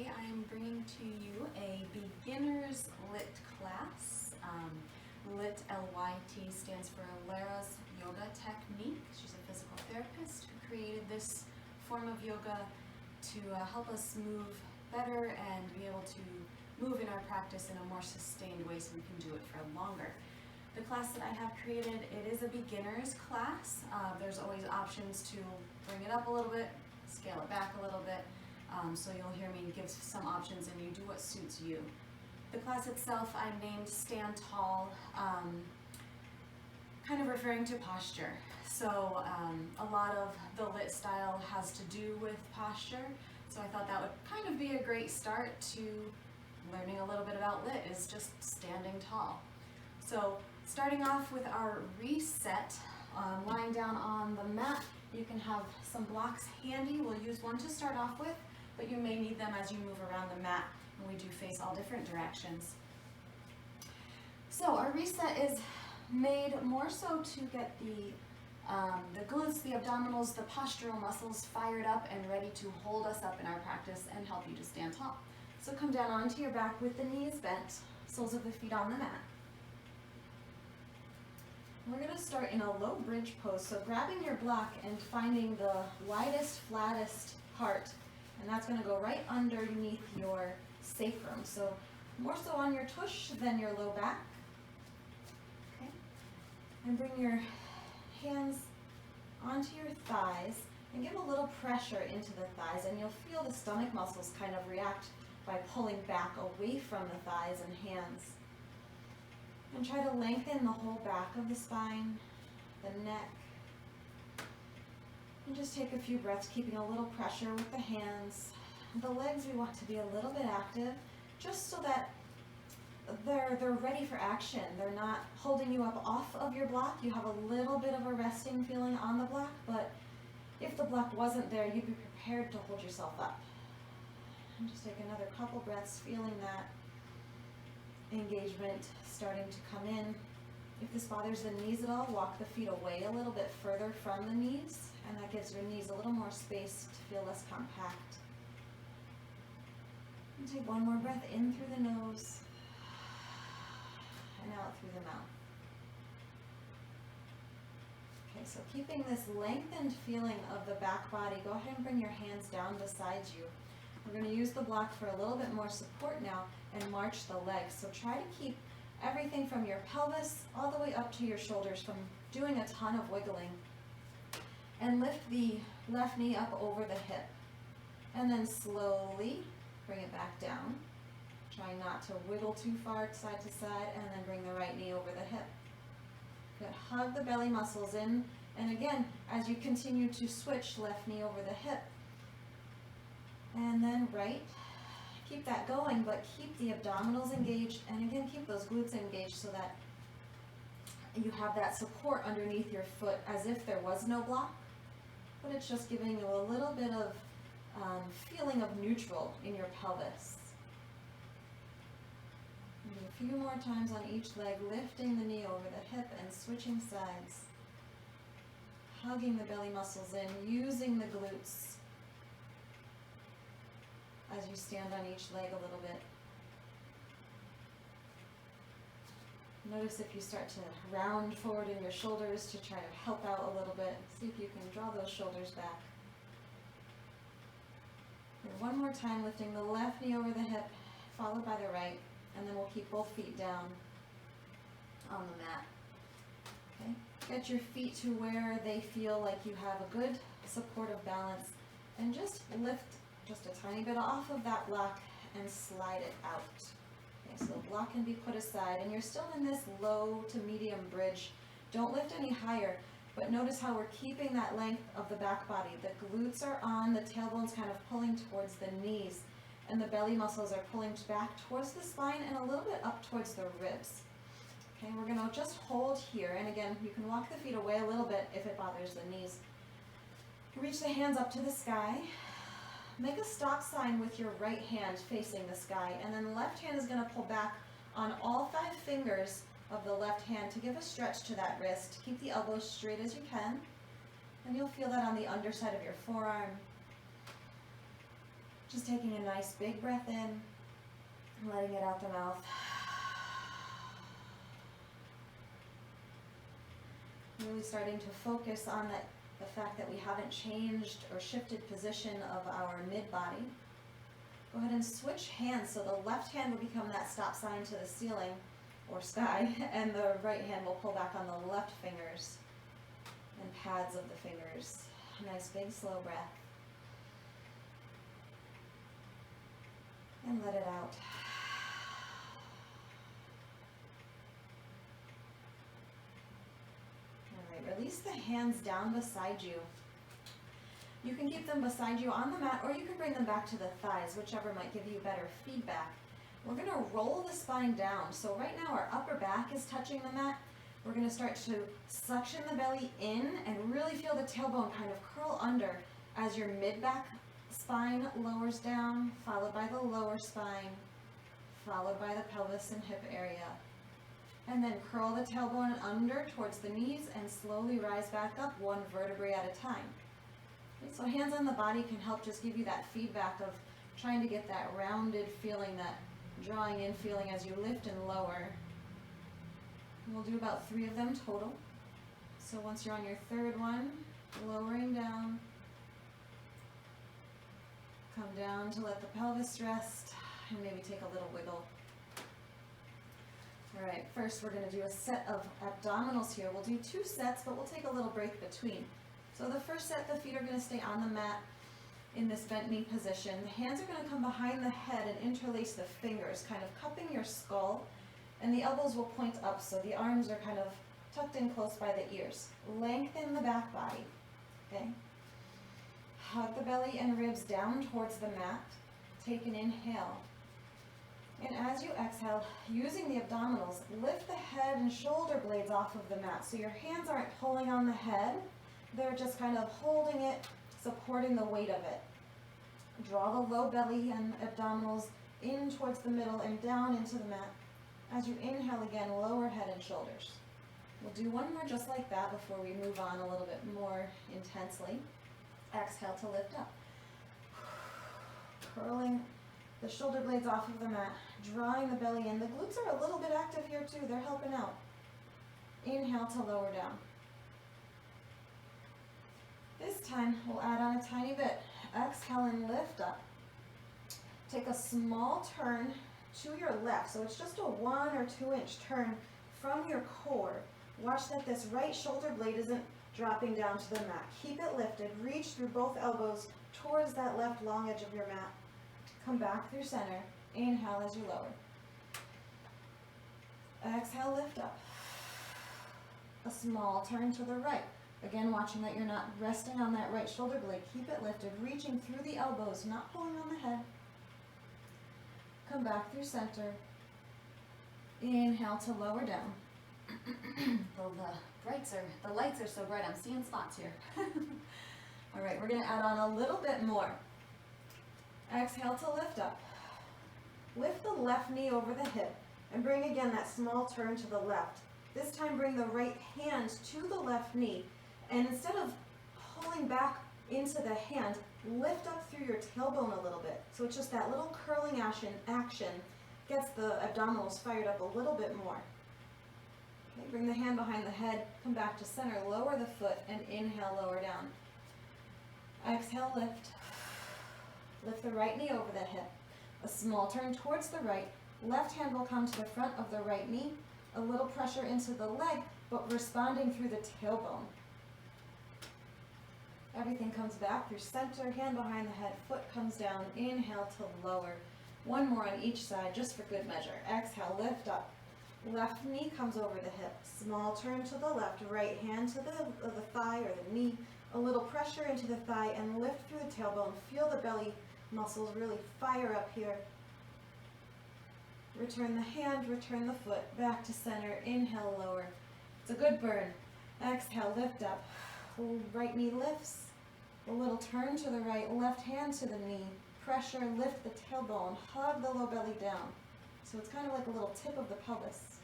Today I am bringing to you a beginner's LYT class. LYT, LYT, stands for Lara's Yoga Technique. She's a physical therapist who created this form of yoga to help us move better and be able to move in our practice in a more sustained way so we can do it for longer. The class that I have created, it is a beginner's class. There's always options to bring it up a little bit, scale it back a little bit. So you'll hear me give some options and you do what suits you. The class itself I named Stand Tall, kind of referring to posture. So a lot of the LYT style has to do with posture. So I thought that would kind of be a great start to learning a little bit about LYT, is just standing tall. So starting off with our reset, lying down on the mat, you can have some blocks handy. We'll use one to start off with, but you may need them as you move around the mat, and we do face all different directions. So our reset is made more so to get the glutes, the abdominals, the postural muscles fired up and ready to hold us up in our practice and help you to stand tall. So come down onto your back with the knees bent, soles of the feet on the mat. We're going to start in a low bridge pose, so grabbing your block and finding the widest, flattest part, and that's going to go right underneath your sacrum. So more so on your tush than your low back. Okay. And bring your hands onto your thighs and give a little pressure into the thighs, and you'll feel the stomach muscles kind of react by pulling back away from the thighs and hands. And try to lengthen the whole back of the spine, the neck. And just take a few breaths, keeping a little pressure with the hands. The legs we want to be a little bit active, just so that they're ready for action. They're not holding you up off of your block. You have a little bit of a resting feeling on the block, but if the block wasn't there, you'd be prepared to hold yourself up. And just take another couple breaths, feeling that engagement starting to come in. If this bothers the knees at all, walk the feet away a little bit further from the knees, and that gives your knees a little more space to feel less compact. And take one more breath in through the nose and out through the mouth. Okay, so keeping this lengthened feeling of the back body, go ahead and bring your hands down beside you. We're going to use the block for a little bit more support now and march the legs. So try to keep everything from your pelvis all the way up to your shoulders from doing a ton of wiggling. And lift the left knee up over the hip. And then slowly bring it back down. Try not to wiggle too far side to side, and then bring the right knee over the hip. Good. Hug the belly muscles in. And again, as you continue to switch, left knee over the hip. And then right. Keep that going, but keep the abdominals engaged, and again, keep those glutes engaged so that you have that support underneath your foot as if there was no block, but it's just giving you a little bit of feeling of neutral in your pelvis. And a few more times on each leg, lifting the knee over the hip and switching sides. Hugging the belly muscles in, using the glutes as you stand on each leg a little bit. Notice if you start to round forward in your shoulders to try to help out a little bit. See if you can draw those shoulders back. And one more time, lifting the left knee over the hip, followed by the right, and then we'll keep both feet down on the mat. Okay. Get your feet to where they feel like you have a good supportive balance, and just lift just a tiny bit off of that block and slide it out. Okay, so the block can be put aside, and you're still in this low to medium bridge. Don't lift any higher, but notice how we're keeping that length of the back body. The glutes are on, the tailbone's kind of pulling towards the knees, and the belly muscles are pulling back towards the spine and a little bit up towards the ribs. Okay, we're going to just hold here, and again, you can walk the feet away a little bit if it bothers the knees. Reach the hands up to the sky. Make a stop sign with your right hand facing the sky, and then the left hand is going to pull back on all 5 fingers of the left hand to give a stretch to that wrist. Keep the elbows straight as you can, and you'll feel that on the underside of your forearm. Just taking a nice big breath in and letting it out the mouth. Really starting to focus on the fact that we haven't changed or shifted position of our mid-body. Go ahead and switch hands, so the left hand will become that stop sign to the ceiling or sky, and the right hand will pull back on the left fingers and pads of the fingers. Nice big slow breath. And let it out. Alright, release the hands down beside you. You can keep them beside you on the mat, or you can bring them back to the thighs, whichever might give you better feedback. We're going to roll the spine down. So right now our upper back is touching the mat. We're going to start to suction the belly in and really feel the tailbone kind of curl under as your mid-back spine lowers down, followed by the lower spine, followed by the pelvis and hip area. And then curl the tailbone under towards the knees and slowly rise back up one vertebrae at a time. Okay, so hands on the body can help just give you that feedback of trying to get that rounded feeling, that drawing in feeling as you lift and lower. We'll do about 3 of them total. So once you're on your third one, lowering down, come down to let the pelvis rest, and maybe take a little wiggle. All right, first we're going to do a set of abdominals here. We'll do 2 sets, but we'll take a little break between. So the first set, the feet are going to stay on the mat in this bent knee position. The hands are going to come behind the head and interlace the fingers, kind of cupping your skull, and the elbows will point up, so the arms are kind of tucked in close by the ears. Lengthen the back body, okay? Hug the belly and ribs down towards the mat. Take an inhale. And as you exhale, using the abdominals, lift the head and shoulder blades off of the mat. So your hands aren't pulling on the head. They're just kind of holding it, supporting the weight of it. Draw the low belly and abdominals in towards the middle and down into the mat. As you inhale again, lower head and shoulders. We'll do one more just like that before we move on a little bit more intensely. Exhale to lift up. Curling the shoulder blades off of the mat, drawing the belly in. The glutes are a little bit active here too. They're helping out. Inhale to lower down. This time, we'll add on a tiny bit. Exhale and lift up. Take a small turn to your left. So it's just a 1 or 2 inch turn from your core. Watch that this right shoulder blade isn't dropping down to the mat. Keep it lifted. Reach through both elbows towards that left long edge of your mat. Come back through center. Inhale as you lower. Exhale, lift up. A small turn to the right. Again, watching that you're not resting on that right shoulder blade. Keep it lifted, reaching through the elbows, not pulling on the head. Come back through center. Inhale to lower down. The lights are so bright, I'm seeing spots here. All right, we're going to add on a little bit more. Exhale to lift up. Lift the left knee over the hip and bring again that small turn to the left. This time bring the right hand to the left knee, and instead of pulling back into the hand, lift up through your tailbone a little bit. So it's just that little curling action gets the abdominals fired up a little bit more. Okay, bring the hand behind the head, come back to center, lower the foot, and inhale, lower down. Exhale, lift. Lift the right knee over the hip. A small turn towards the right. Left hand will come to the front of the right knee. A little pressure into the leg, but responding through the tailbone. Everything comes back through center, hand behind the head, foot comes down, inhale to lower. One more on each side, just for good measure. Exhale, lift up. Left knee comes over the hip. Small turn to the left, right hand to the thigh or the knee. A little pressure into the thigh and lift through the tailbone. Feel the belly muscles really fire up here. Return the hand, return the foot, back to center, inhale, lower. It's a good burn. Exhale, lift up. Right knee lifts. A little turn to the right, left hand to the knee. Pressure, lift the tailbone, hug the low belly down. So it's kind of like a little tip of the pelvis.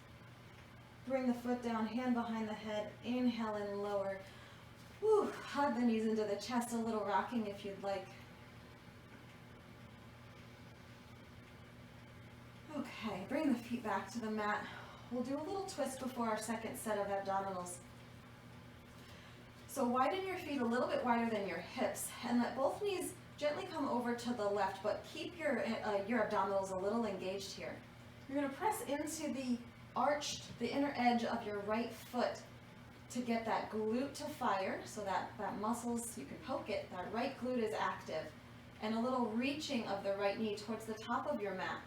Bring the foot down, hand behind the head, inhale and lower. Woo, hug the knees into the chest, a little rocking if you'd like. Okay, bring the feet back to the mat. We'll do a little twist before our second set of abdominals. So widen your feet a little bit wider than your hips and let both knees gently come over to the left, but keep your abdominals a little engaged here. You're going to press into the inner edge of your right foot to get that glute to fire, so that muscles, you can poke it, that right glute is active, and a little reaching of the right knee towards the top of your mat.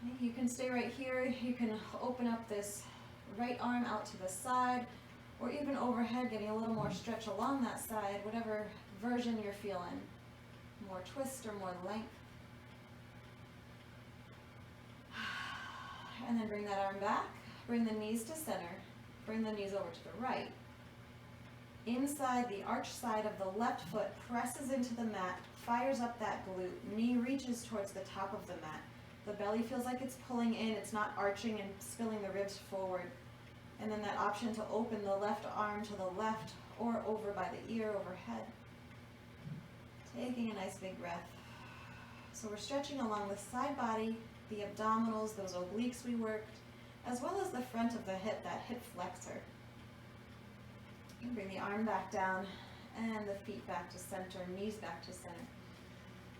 Okay, you can stay right here. You can open up this right arm out to the side, or even overhead, getting a little more stretch along that side, whatever version you're feeling. More twist or more length. And then bring that arm back, bring the knees to center, bring the knees over to the right. Inside the arch side of the left foot presses into the mat, fires up that glute, knee reaches towards the top of the mat. The belly feels like it's pulling in, it's not arching and spilling the ribs forward. And then that option to open the left arm to the left or over by the ear overhead. Taking a nice big breath. So we're stretching along the side body, the abdominals, those obliques we worked, as well as the front of the hip, that hip flexor. And bring the arm back down and the feet back to center, knees back to center.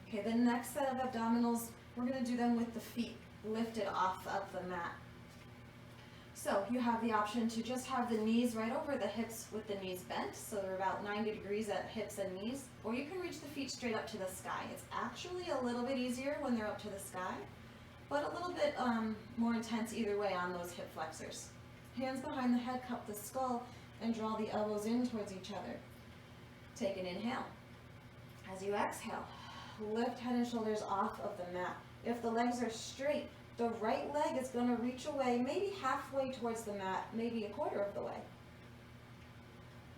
Okay, the next set of abdominals, we're going to do them with the feet lifted off of the mat. So you have the option to just have the knees right over the hips with the knees bent, so they're about 90 degrees at hips and knees, or you can reach the feet straight up to the sky. It's actually a little bit easier when they're up to the sky, but a little bit more intense either way on those hip flexors. Hands behind the head, cup the skull, and draw the elbows in towards each other. Take an inhale. As you exhale, lift head and shoulders off of the mat. If the legs are straight, the right leg is going to reach away, maybe halfway towards the mat, maybe a quarter of the way.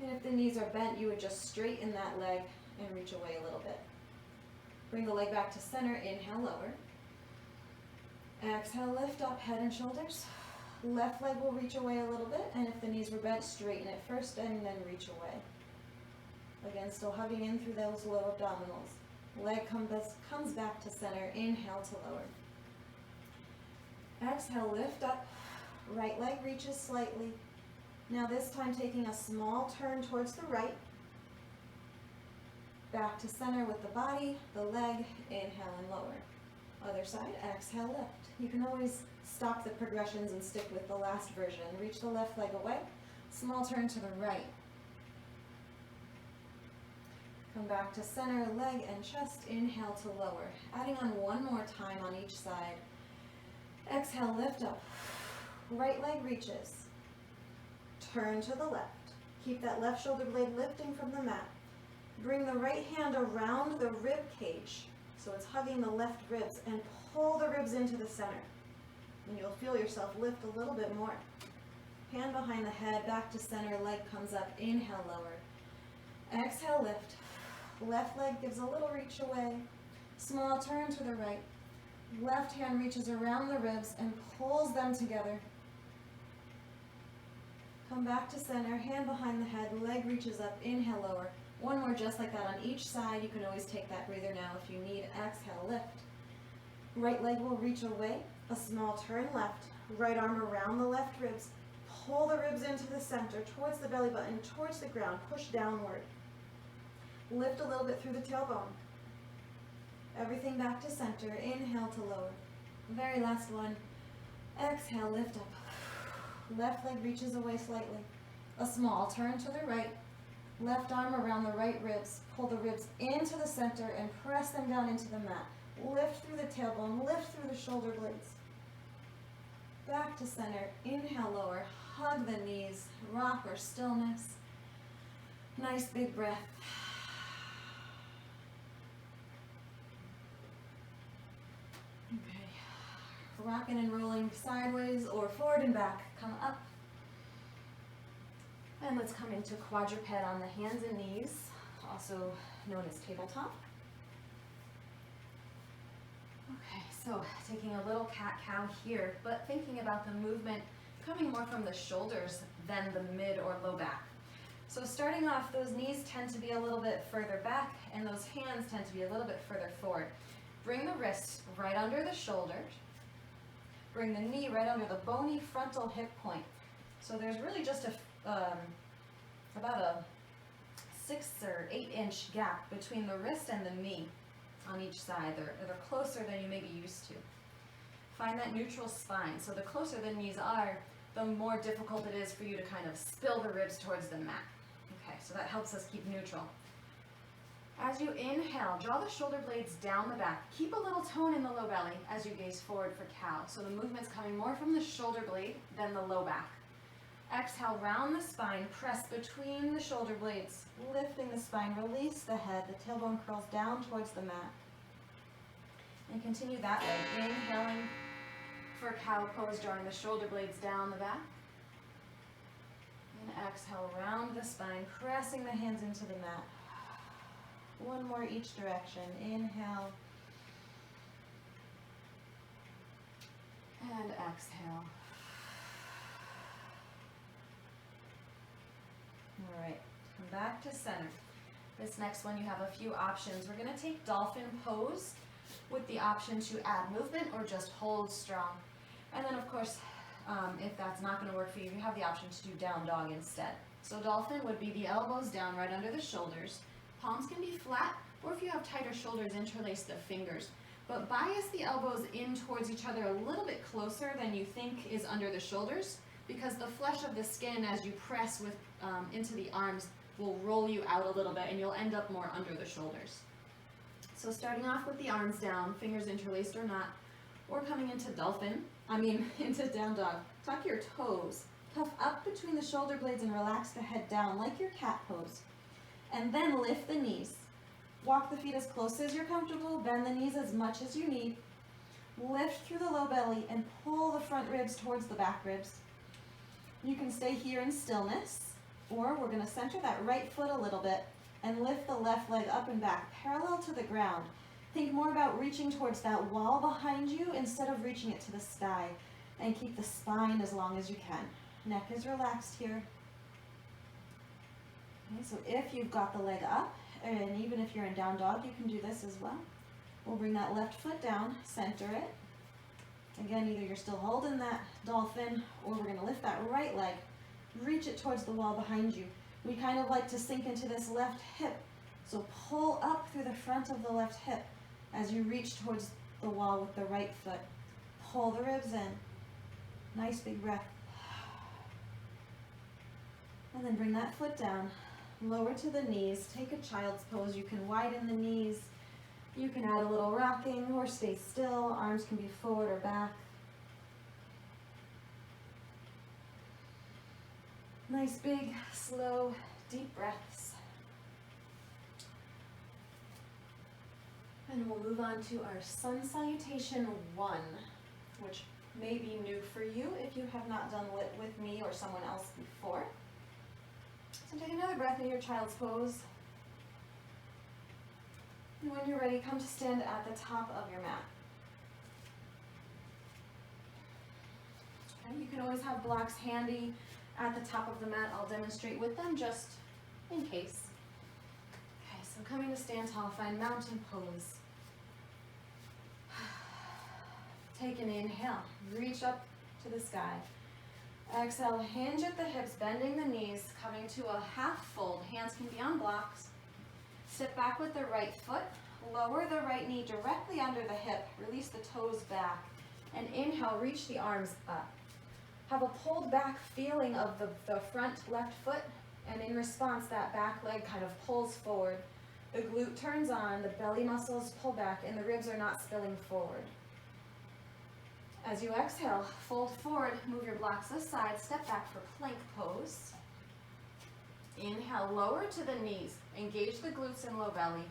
And if the knees are bent, you would just straighten that leg and reach away a little bit. Bring the leg back to center, inhale, lower. Exhale, lift up head and shoulders. Left leg will reach away a little bit, and if the knees were bent, straighten it first and then reach away. Again, still hugging in through those low abdominals. Leg comes back to center, inhale to lower. Exhale, lift up, right leg reaches slightly. Now this time taking a small turn towards the right. Back to center with the body, the leg, inhale and lower. Other side, exhale, lift. You can always stop the progressions and stick with the last version. Reach the left leg away, small turn to the right. Come back to center, leg and chest, inhale to lower. Adding on one more time on each side. Exhale, lift up. Right leg reaches. Turn to the left. Keep that left shoulder blade lifting from the mat. Bring the right hand around the rib cage, so it's hugging the left ribs, and pull the ribs into the center. And you'll feel yourself lift a little bit more. Hand behind the head, back to center, leg comes up, inhale, lower. Exhale, lift. Left leg gives a little reach away. Small turn to the right. Left hand reaches around the ribs and pulls them together. Come back to center, hand behind the head, leg reaches up, inhale, lower. One more just like that on each side. You can always take that breather now if you need. Exhale, lift. Right leg will reach away, a small turn left. Right arm around the left ribs. Pull the ribs into the center, towards the belly button, towards the ground. Push downward. Lift a little bit through the tailbone. Everything back to center. Inhale to lower. Very last one. Exhale, lift up. Left leg reaches away slightly. A small turn to the right. Left arm around the right ribs. Pull the ribs into the center and press them down into the mat. Lift through the tailbone. Lift through the shoulder blades. Back to center. Inhale, lower. Hug the knees. Rock or stillness. Nice big breath. Rocking and rolling sideways or forward and back. Come up. And let's come into quadruped on the hands and knees, also known as tabletop. Okay, so taking a little cat-cow here, but thinking about the movement coming more from the shoulders than the mid or low back. So starting off, those knees tend to be a little bit further back, and those hands tend to be a little bit further forward. Bring the wrists right under the shoulders. Bring the knee right under the bony frontal hip point. So there's really just about a 6 or 8 inch gap between the wrist and the knee on each side. They're closer than you may be used to. Find that neutral spine. So the closer the knees are, the more difficult it is for you to kind of spill the ribs towards the mat. Okay, so that helps us keep neutral. As you inhale, draw the shoulder blades down the back. Keep a little tone in the low belly as you gaze forward for cow. So the movement's coming more from the shoulder blade than the low back. Exhale, round the spine, press between the shoulder blades, lifting the spine, release the head, the tailbone curls down towards the mat. And continue that way, inhaling for cow pose, drawing the shoulder blades down the back. And exhale, round the spine, pressing the hands into the mat. One more each direction. Inhale. And exhale. All right, come back to center. This next one, you have a few options. We're going to take dolphin pose with the option to add movement or just hold strong. And then, of course, if that's not going to work for you, you have the option to do down dog instead. So dolphin would be the elbows down right under the shoulders. Palms can be flat, or if you have tighter shoulders, interlace the fingers. But bias the elbows in towards each other a little bit closer than you think is under the shoulders, because the flesh of the skin, as you press into the arms, will roll you out a little bit, and you'll end up more under the shoulders. So starting off with the arms down, fingers interlaced or not, or coming into into down dog. Tuck your toes, puff up between the shoulder blades and relax the head down like your cat pose. And then lift the knees. Walk the feet as close as you're comfortable, bend the knees as much as you need. Lift through the low belly and pull the front ribs towards the back ribs. You can stay here in stillness, or we're gonna center that right foot a little bit and lift the left leg up and back, parallel to the ground. Think more about reaching towards that wall behind you instead of reaching it to the sky, and keep the spine as long as you can. Neck is relaxed here. Okay, so if you've got the leg up, and even if you're in down dog, you can do this as well. We'll bring that left foot down, center it. Again, either you're still holding that dolphin, or we're gonna lift that right leg, reach it towards the wall behind you. We kind of like to sink into this left hip. So pull up through the front of the left hip as you reach towards the wall with the right foot. Pull the ribs in. Nice big breath. And then bring that foot down. Lower to the knees, take a child's pose. You can widen the knees. You can add a little rocking or stay still. Arms can be forward or back. Nice big, slow, deep breaths. And we'll move on to our Sun Salutation 1, which may be new for you if you have not done LYT with me or someone else before. So take another breath in your child's pose. And when you're ready, come to stand at the top of your mat. Okay, you can always have blocks handy at the top of the mat. I'll demonstrate with them just in case. Okay, so coming to stand tall, find mountain pose. Take an inhale, reach up to the sky. Exhale, hinge at the hips, bending the knees, coming to a half fold. Hands can be on blocks. Sit back with the right foot. Lower the right knee directly under the hip. Release the toes back. And inhale, reach the arms up. Have a pulled back feeling of the front left foot. And in response, that back leg kind of pulls forward. The glute turns on, the belly muscles pull back, and the ribs are not spilling forward. As you exhale, fold forward, move your blocks aside, step back for plank pose. Inhale, lower to the knees, engage the glutes and low belly.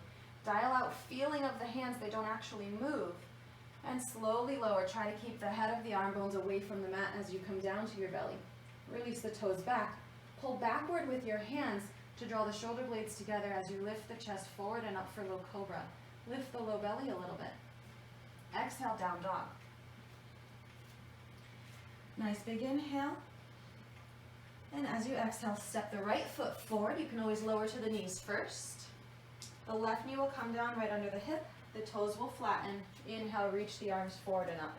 Dial out feeling of the hands, they don't actually move. And slowly lower, try to keep the head of the arm bones away from the mat as you come down to your belly. Release the toes back. Pull backward with your hands to draw the shoulder blades together as you lift the chest forward and up for low cobra. Lift the low belly a little bit. Exhale, down dog. Nice big inhale. And as you exhale, step the right foot forward. You can always lower to the knees first. The left knee will come down right under the hip. The toes will flatten. Inhale, reach the arms forward and up.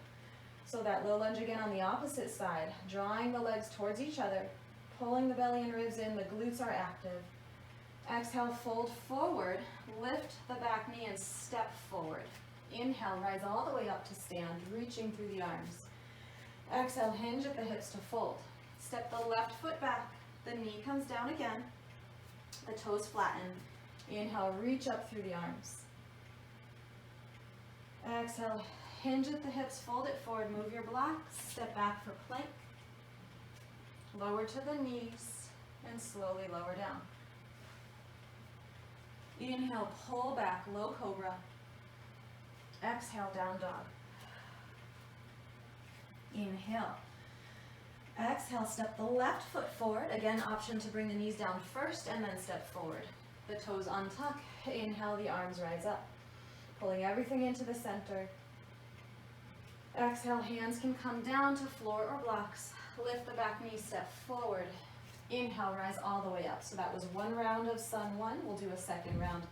So that low lunge again on the opposite side, drawing the legs towards each other, pulling the belly and ribs in, the glutes are active. Exhale, fold forward, lift the back knee and step forward. Inhale, rise all the way up to stand, reaching through the arms. Exhale, hinge at the hips to fold. Step the left foot back, the knee comes down again, the toes flatten. Inhale, reach up through the arms. Exhale, hinge at the hips, fold it forward, move your blocks, step back for plank. Lower to the knees and slowly lower down. Inhale, pull back, low cobra. Exhale, down dog. Inhale. Exhale, step the left foot forward. Again, option to bring the knees down first and then step forward. The toes untuck. Inhale, the arms rise up. Pulling everything into the center. Exhale, hands can come down to floor or blocks. Lift the back knee, step forward. Inhale, rise all the way up. So that was one round of sun one. We'll do a second round.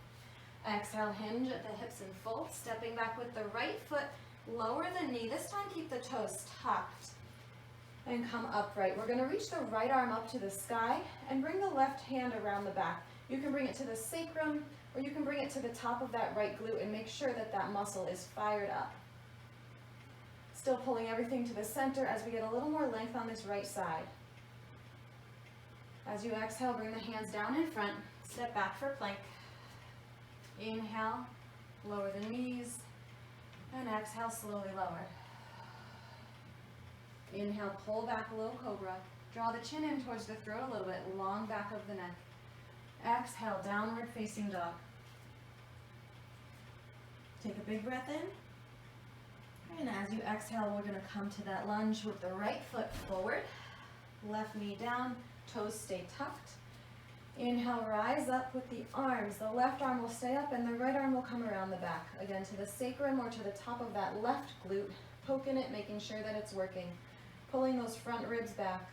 Exhale, hinge at the hips and fold. Stepping back with the right foot. Lower the knee. This time keep the toes tucked. And come upright. We're going to reach the right arm up to the sky and bring the left hand around the back. You can bring it to the sacrum or you can bring it to the top of that right glute and make sure that that muscle is fired up. Still pulling everything to the center as we get a little more length on this right side. As you exhale, bring the hands down in front. Step back for plank. Inhale, lower the knees, and exhale, slowly lower. Inhale, pull back, low cobra. Draw the chin in towards the throat a little bit, long back of the neck. Exhale, downward facing dog. Take a big breath in. And as you exhale, we're going to come to that lunge with the right foot forward. Left knee down, toes stay tucked. Inhale, rise up with the arms. The left arm will stay up and the right arm will come around the back. Again, to the sacrum or to the top of that left glute. Poking it, making sure that it's working. Pulling those front ribs back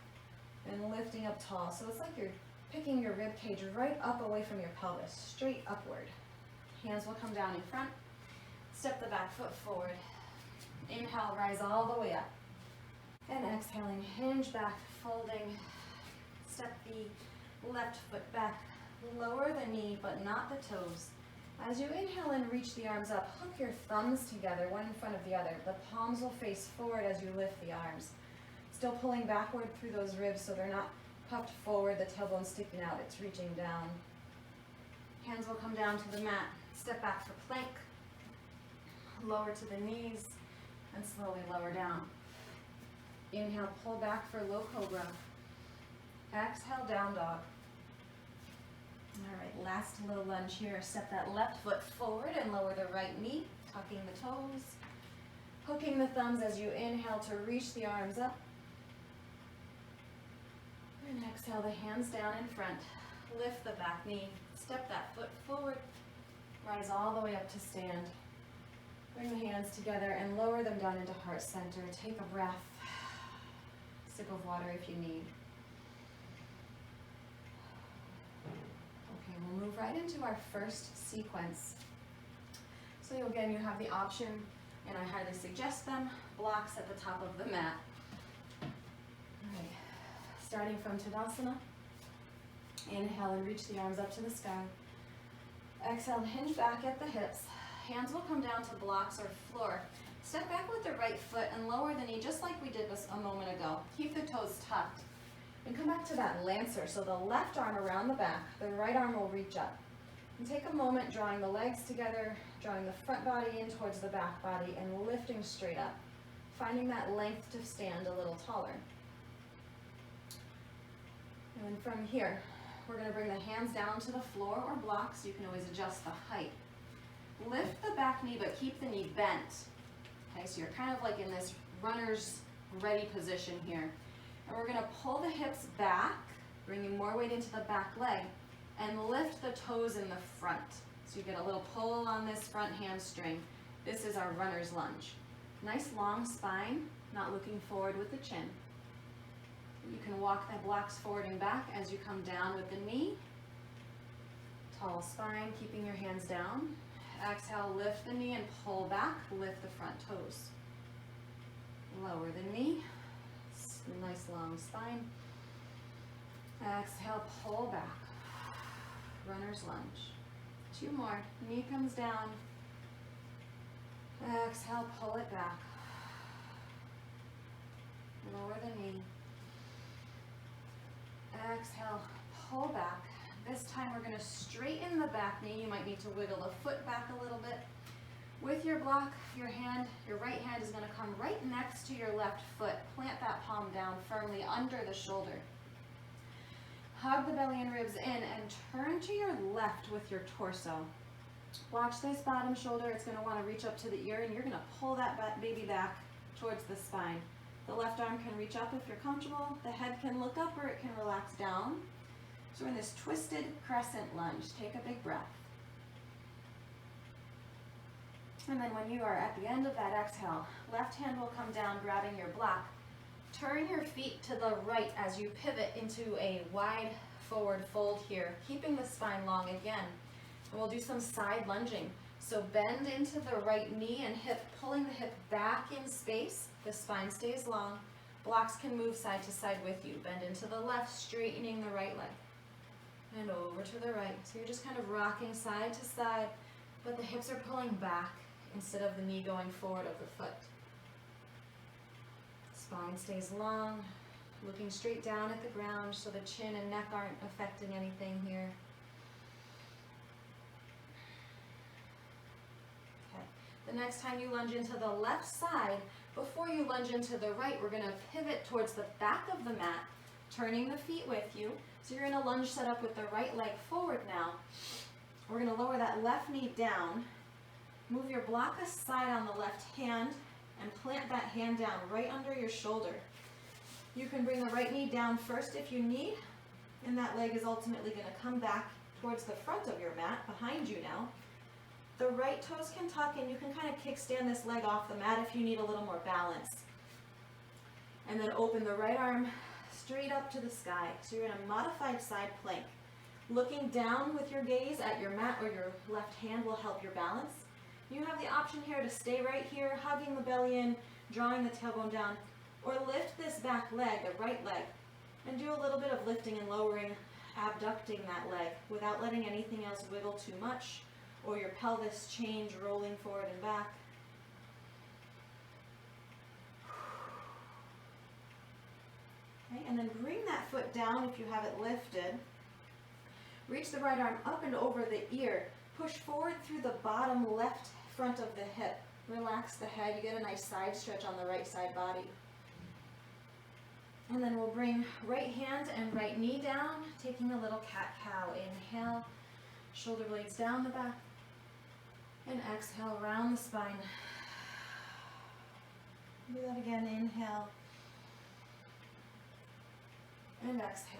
and lifting up tall. So it's like you're picking your rib cage right up away from your pelvis, straight upward. Hands will come down in front. Step the back foot forward. Inhale, rise all the way up. And exhaling, hinge back, folding. Step the left foot back. Lower the knee, but not the toes. As you inhale and reach the arms up, hook your thumbs together, one in front of the other. The palms will face forward as you lift the arms. Still pulling backward through those ribs so they're not puffed forward, the tailbone sticking out, it's reaching down. Hands will come down to the mat. Step back for plank. Lower to the knees and slowly lower down. Inhale, pull back for low cobra. Exhale, down dog. All right, last little lunge here. Step that left foot forward and lower the right knee, tucking the toes. Hooking the thumbs as you inhale to reach the arms up. And exhale the hands down in front. Lift the back knee. Step that foot forward. Rise all the way up to stand. Bring the hands together and lower them down into heart center. Take a breath. Sip of water if you need. Okay, we'll move right into our first sequence. So again, you have the option, and I highly suggest them, blocks at the top of the mat. All right. Starting from Tadasana, inhale and reach the arms up to the sky. Exhale, hinge back at the hips. Hands will come down to blocks or floor. Step back with the right foot and lower the knee just like we did a moment ago. Keep the toes tucked. And come back to that Lancer. So the left arm around the back, the right arm will reach up. And take a moment drawing the legs together, drawing the front body in towards the back body and lifting straight up. Finding that length to stand a little taller. And then from here, we're going to bring the hands down to the floor or blocks. You can always adjust the height. Lift the back knee, but keep the knee bent. Okay, so you're kind of like in this runner's ready position here. And we're going to pull the hips back, bringing more weight into the back leg, and lift the toes in the front. So you get a little pull on this front hamstring. This is our runner's lunge. Nice long spine, not looking forward with the chin. You can walk the blocks forward and back as you come down with the knee. Tall spine, keeping your hands down. Exhale, lift the knee and pull back, lift the front toes. Lower the knee. Nice long spine. Exhale, pull back. Runner's lunge. 2 more. Knee comes down. Exhale, pull it back. Lower the knee. Exhale, pull back. This time we're going to straighten the back knee. You might need to wiggle the foot back a little bit. With your block, your right hand is going to come right next to your left foot. Plant that palm down firmly under the shoulder. Hug the belly and ribs in and turn to your left with your torso. Watch this bottom shoulder. It's going to want to reach up to the ear, and you're going to pull that baby back towards the spine. The left arm can reach up if you're comfortable. The head can look up or it can relax down. So we're in this twisted crescent lunge. Take a big breath. And then when you are at the end of that exhale, left hand will come down, grabbing your block. Turn your feet to the right as you pivot into a wide forward fold here, keeping the spine long again. And we'll do some side lunging. So bend into the right knee and hip, pulling the hip back in space. The spine stays long. Blocks can move side to side with you. Bend into the left, straightening the right leg. And over to the right. So you're just kind of rocking side to side, but the hips are pulling back instead of the knee going forward of the foot. Spine stays long, looking straight down at the ground so the chin and neck aren't affecting anything here. Okay. The next time you lunge into the left side, before you lunge into the right, we're going to pivot towards the back of the mat, turning the feet with you. So you're in a lunge setup with the right leg forward now. We're going to lower that left knee down. Move your block aside on the left hand and plant that hand down right under your shoulder. You can bring the right knee down first if you need, and that leg is ultimately going to come back towards the front of your mat, behind you now. The right toes can tuck, and you can kind of kickstand this leg off the mat if you need a little more balance. And then open the right arm straight up to the sky. So you're in a modified side plank. Looking down with your gaze at your mat or your left hand will help your balance. You have the option here to stay right here, hugging the belly in, drawing the tailbone down, or lift this back leg, the right leg, and do a little bit of lifting and lowering, abducting that leg without letting anything else wiggle too much, or your pelvis change, rolling forward and back. Okay, and then bring that foot down if you have it lifted. Reach the right arm up and over the ear. Push forward through the bottom left front of the hip. Relax the head. You get a nice side stretch on the right side body. And then we'll bring right hand and right knee down, taking a little cat-cow. Inhale, shoulder blades down the back. And exhale, round the spine. Do that again. Inhale. And exhale.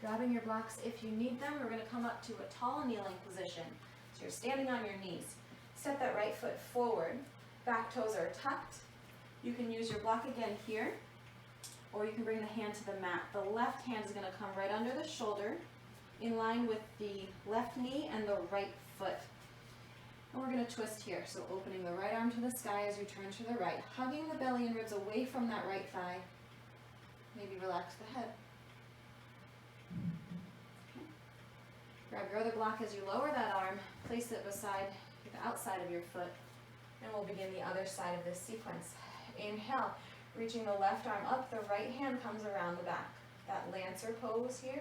Grabbing your blocks if you need them. We're going to come up to a tall kneeling position. So you're standing on your knees. Step that right foot forward. Back toes are tucked. You can use your block again here, or you can bring the hand to the mat. The left hand is going to come right under the shoulder, in line with the left knee and the right foot. And we're going to twist here. So opening the right arm to the sky as you turn to the right, hugging the belly and ribs away from that right thigh. Maybe relax the head. Grab your other block as you lower that arm, place it beside the outside of your foot, and we'll begin the other side of this sequence. Inhale, reaching the left arm up, the right hand comes around the back. That Lancer pose here,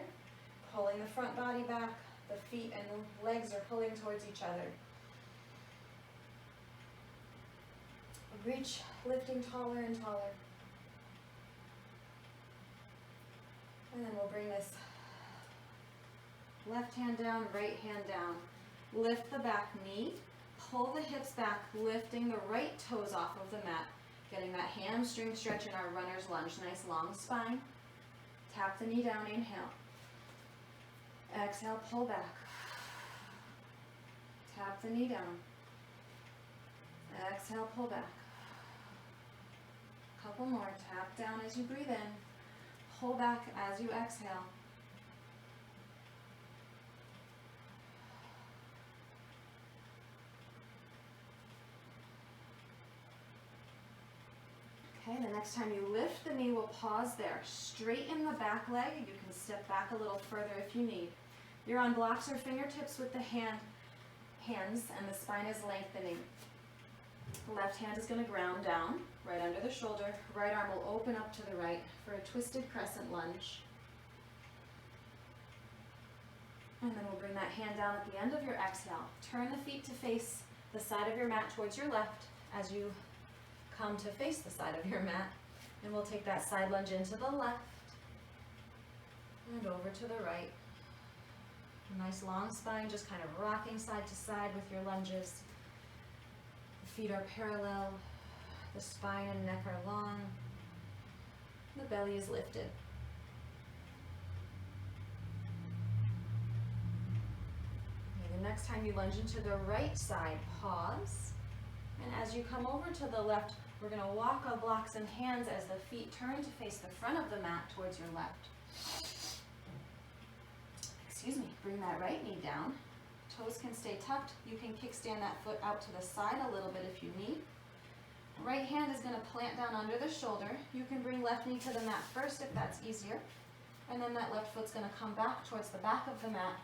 pulling the front body back, the feet and the legs are pulling towards each other. Reach, lifting taller and taller. And then we'll bring this left hand down, right hand down. Lift the back knee, pull the hips back, lifting the right toes off of the mat. Getting that hamstring stretch in our runner's lunge. Nice long spine. Tap the knee down, inhale. Exhale, pull back. Tap the knee down. Exhale, pull back. Couple more. Tap down as you breathe in. Pull back as you exhale. Okay, the next time you lift the knee, we'll pause there. Straighten the back leg. You can step back a little further if you need. You're on blocks or fingertips with the hands, and the spine is lengthening. Left hand is going to ground down, right under the shoulder. Right arm will open up to the right for a twisted crescent lunge. And then we'll bring that hand down at the end of your exhale. Turn the feet to face the side of your mat towards your left as you come to face the side of your mat. And we'll take that side lunge into the left and over to the right. A nice long spine, just kind of rocking side to side with your lunges. The feet are parallel, the spine and neck are long, the belly is lifted. Okay, the next time you lunge into the right side, pause. And as you come over to the left, we're going to walk on blocks and hands as the feet turn to face the front of the mat towards your left. Excuse me, bring that right knee down. Toes can stay tucked. You can kickstand that foot out to the side a little bit if you need. Right hand is going to plant down under the shoulder. You can bring left knee to the mat first if that's easier. And then that left foot's going to come back towards the back of the mat.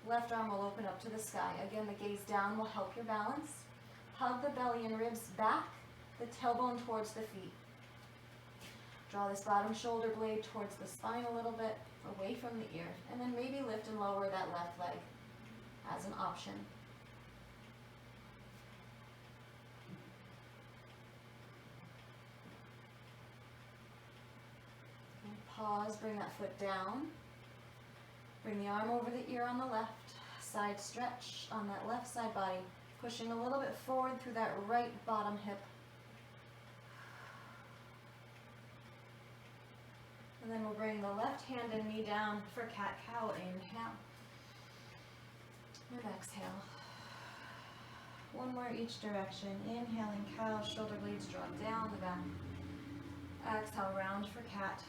Left arm will open up to the sky. Again, the gaze down will help your balance. Hug the belly and ribs back, the tailbone towards the feet. Draw this bottom shoulder blade towards the spine a little bit, away from the ear, and then maybe lift and lower that left leg as an option. And pause, bring that foot down. Bring the arm over the ear on the left, side stretch on that left side body, pushing a little bit forward through that right bottom hip. And then we'll bring the left hand and knee down for cat-cow. Inhale. And exhale. One more each direction. Inhaling cow, shoulder blades draw down the back. Exhale, round for cat.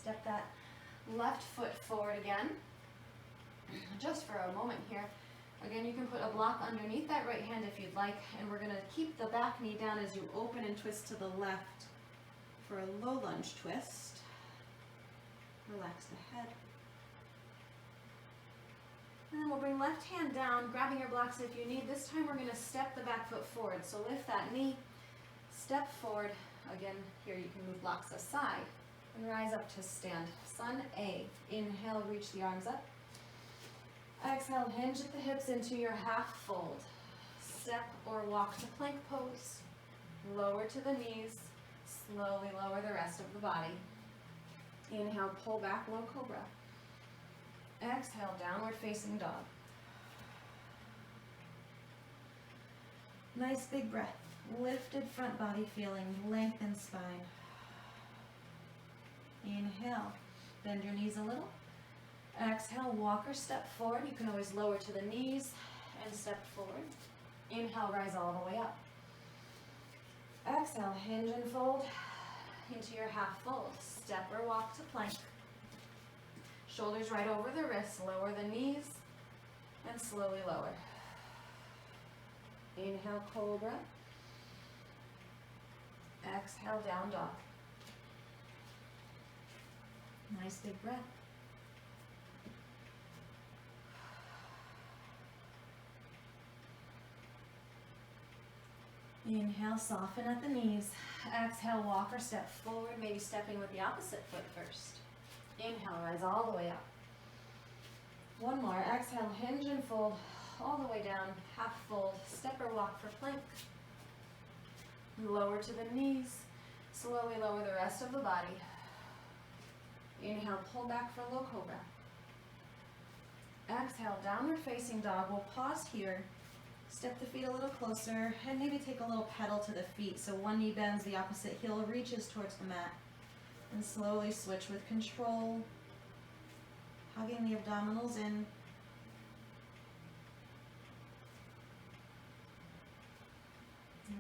Step that left foot forward again. Just for a moment here. Again, you can put a block underneath that right hand if you'd like, and we're going to keep the back knee down as you open and twist to the left for a low lunge twist. Relax the head. And then we'll bring left hand down, grabbing your blocks if you need. This time we're going to step the back foot forward. So lift that knee, step forward. Again, here you can move blocks aside and rise up to stand. Sun A. Inhale, reach the arms up. Exhale, hinge at the hips into your half fold. Step or walk to plank pose. Lower to the knees. Slowly lower the rest of the body. Inhale, pull back, low cobra. Exhale, downward facing dog. Nice big breath. Lifted front body feeling, lengthened spine. Inhale, bend your knees a little. Exhale, walk or step forward. You can always lower to the knees and step forward. Inhale, rise all the way up. Exhale, hinge and fold into your half fold. Step or walk to plank. Shoulders right over the wrists. Lower the knees and slowly lower. Inhale, cobra. Exhale, down dog. Nice big breath. Inhale, soften at the knees. Exhale, walk or step forward, maybe stepping with the opposite foot first. Inhale, rise all the way up. One more. Exhale, hinge and fold all the way down, half fold. Step or walk for plank. Lower to the knees. Slowly lower the rest of the body. Inhale, pull back for low cobra. Exhale, downward facing dog. We'll pause here. Step the feet a little closer and maybe take a little pedal to the feet. So one knee bends, the opposite heel reaches towards the mat. And slowly switch with control. Hugging the abdominals in.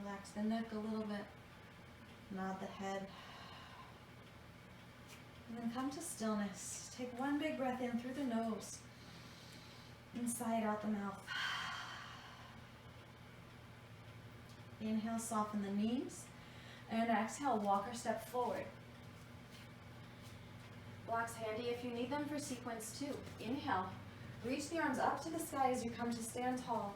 Relax the neck a little bit. Nod the head. And then come to stillness. Take one big breath in through the nose. And sigh it out the mouth. Inhale, soften the knees. And exhale, walk or step forward. Blocks handy if you need them for sequence 2. Inhale, reach the arms up to the sky as you come to stand tall.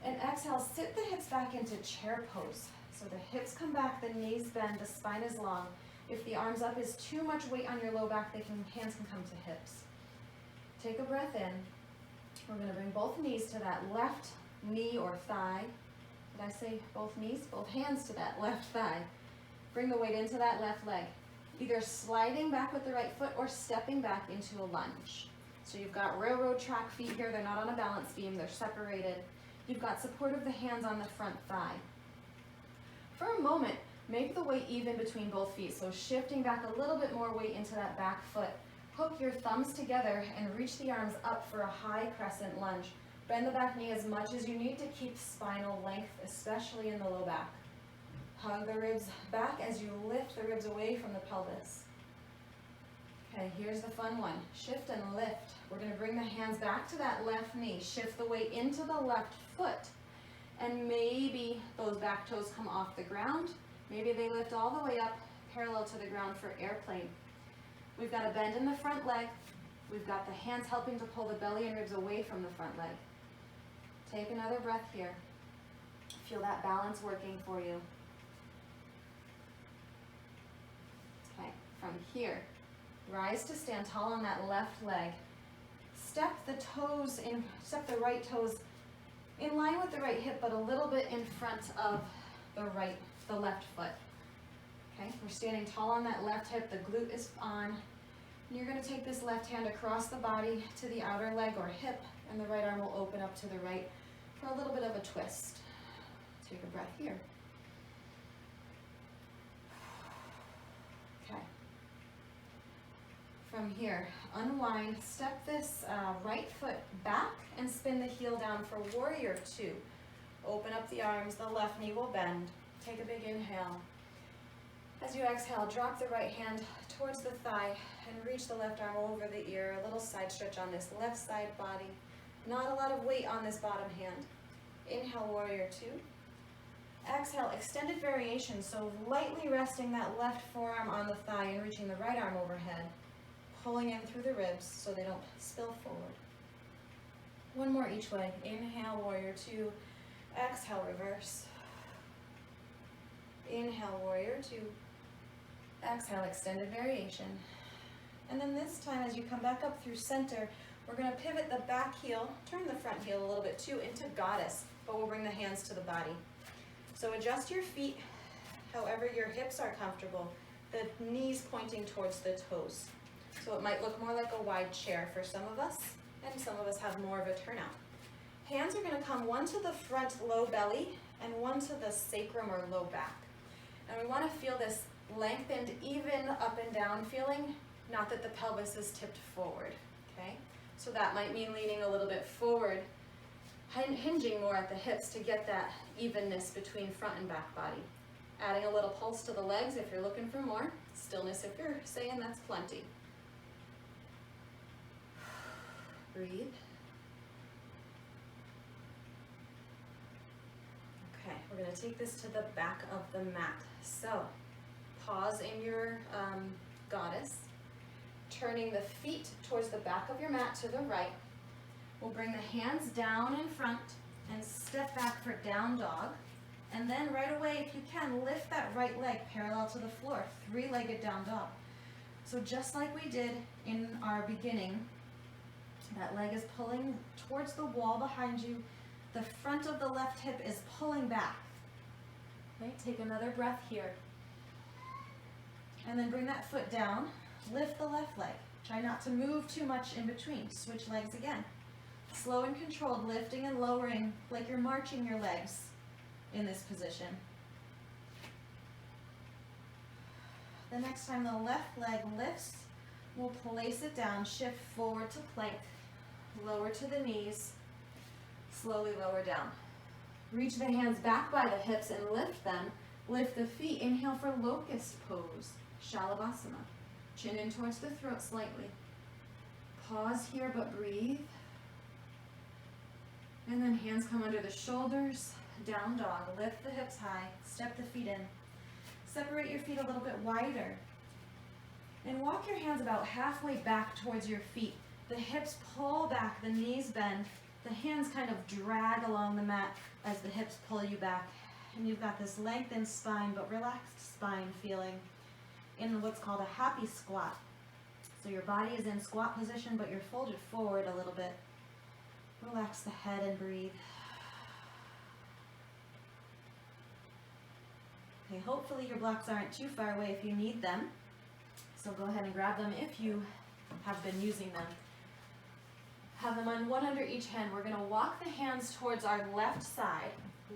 And exhale, sit the hips back into chair pose. So the hips come back, the knees bend, the spine is long. If the arms up is too much weight on your low back, hands can come to hips. Take a breath in. We're going to bring both knees to that left knee or thigh. Did I say both knees? Both hands to that left thigh. Bring the weight into that left leg. Either sliding back with the right foot or stepping back into a lunge. So you've got railroad track feet here. They're not on a balance beam. They're separated. You've got support of the hands on the front thigh. For a moment, make the weight even between both feet. So shifting back a little bit more weight into that back foot. Hook your thumbs together and reach the arms up for a high crescent lunge. Bend the back knee as much as you need to keep spinal length, especially in the low back. Hug the ribs back as you lift the ribs away from the pelvis. Okay, here's the fun one. Shift and lift. We're going to bring the hands back to that left knee. Shift the weight into the left foot. And maybe those back toes come off the ground. Maybe they lift all the way up parallel to the ground for airplane. We've got a bend in the front leg. We've got the hands helping to pull the belly and ribs away from the front leg. Take another breath here. Feel that balance working for you. Okay, from here, rise to stand tall on that left leg. Step the right toes in line with the right hip, but a little bit in front of the left foot. Okay, we're standing tall on that left hip, the glute is on. And you're going to take this left hand across the body to the outer leg or hip, and the right arm will open up to the right for a little bit of a twist. Take a breath here. Okay. From here, unwind, step this right foot back and spin the heel down for warrior 2. Open up the arms, the left knee will bend. Take a big inhale. As you exhale, drop the right hand towards the thigh and reach the left arm over the ear. A little side stretch on this left side body. Not a lot of weight on this bottom hand. Inhale, warrior 2. Exhale, extended variation. So lightly resting that left forearm on the thigh and reaching the right arm overhead. Pulling in through the ribs so they don't spill forward. One more each way. Inhale, warrior 2. Exhale, reverse. Inhale, warrior 2. Exhale, extended variation. And then this time, as you come back up through center, we're going to pivot the back heel, turn the front heel a little bit too, into goddess, but we'll bring the hands to the body. So adjust your feet however your hips are comfortable, the knees pointing towards the toes. So it might look more like a wide chair for some of us, and some of us have more of a turnout. Hands are going to come one to the front low belly and one to the sacrum or low back. And we want to feel this lengthened, even up and down feeling, not that the pelvis is tipped forward, okay? So that might mean leaning a little bit forward, hinging more at the hips to get that evenness between front and back body. Adding a little pulse to the legs if you're looking for more. Stillness if you're saying that's plenty. Breathe. Okay, we're going to take this to the back of the mat. So, pause in your goddess, turning the feet towards the back of your mat to the right. We'll bring the hands down in front and step back for down dog. And then right away, if you can, lift that right leg parallel to the floor, three-legged down dog. So just like we did in our beginning, that leg is pulling towards the wall behind you. The front of the left hip is pulling back. Okay, take another breath here. And then bring that foot down. Lift the left leg. Try not to move too much in between. Switch legs again. Slow and controlled, lifting and lowering like you're marching your legs in this position. The next time the left leg lifts, we'll place it down, shift forward to plank, lower to the knees, slowly lower down. Reach the hands back by the hips and lift them. Lift the feet. Inhale for locust pose, Shalabhasana. Chin in towards the throat slightly. Pause here, but breathe. And then hands come under the shoulders, down dog. Lift the hips high, step the feet in. Separate your feet a little bit wider. And walk your hands about halfway back towards your feet. The hips pull back, the knees bend. The hands kind of drag along the mat as the hips pull you back. And you've got this lengthened spine, but relaxed spine feeling in what's called a happy squat. So your body is in squat position, but you're folded forward a little bit. Relax the head and breathe. Okay, hopefully your blocks aren't too far away if you need them. So go ahead and grab them if you have been using them. Have them on one under each hand. We're going to walk the hands towards our left side.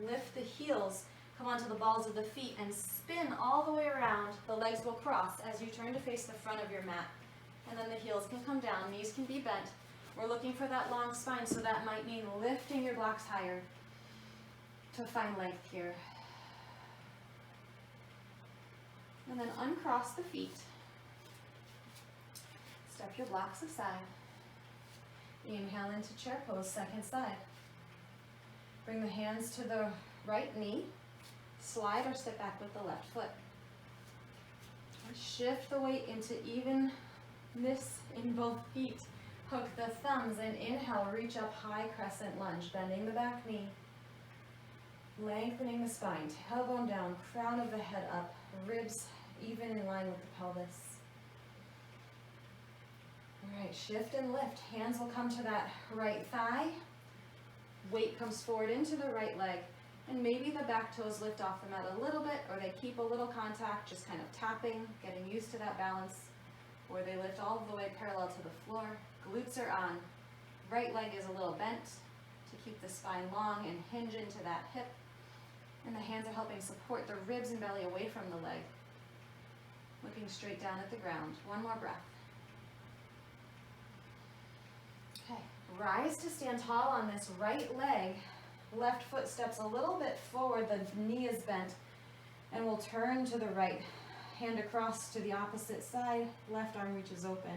Lift the heels, come onto the balls of the feet, and spin all the way around. The legs will cross as you turn to face the front of your mat. And then the heels can come down, knees can be bent. We're looking for that long spine, so that might mean lifting your blocks higher to find length here. And then uncross the feet. Step your blocks aside. Inhale into chair pose, second side. Bring the hands to the right knee. Slide or step back with the left foot. Shift the weight into evenness in both feet. Hook the thumbs and inhale, reach up high crescent lunge, bending the back knee. Lengthening the spine, tailbone down, crown of the head up, ribs even in line with the pelvis. All right, shift and lift. Hands will come to that right thigh. Weight comes forward into the right leg. And maybe the back toes lift off the mat a little bit, or they keep a little contact, just kind of tapping, getting used to that balance, or they lift all the way parallel to the floor. Glutes are on. Right leg is a little bent to keep the spine long and hinge into that hip. And the hands are helping support the ribs and belly away from the leg. Looking straight down at the ground. One more breath. Okay, rise to stand tall on this right leg. Left foot steps a little bit forward, the knee is bent, and we'll turn to the right. Hand across to the opposite side, left arm reaches open.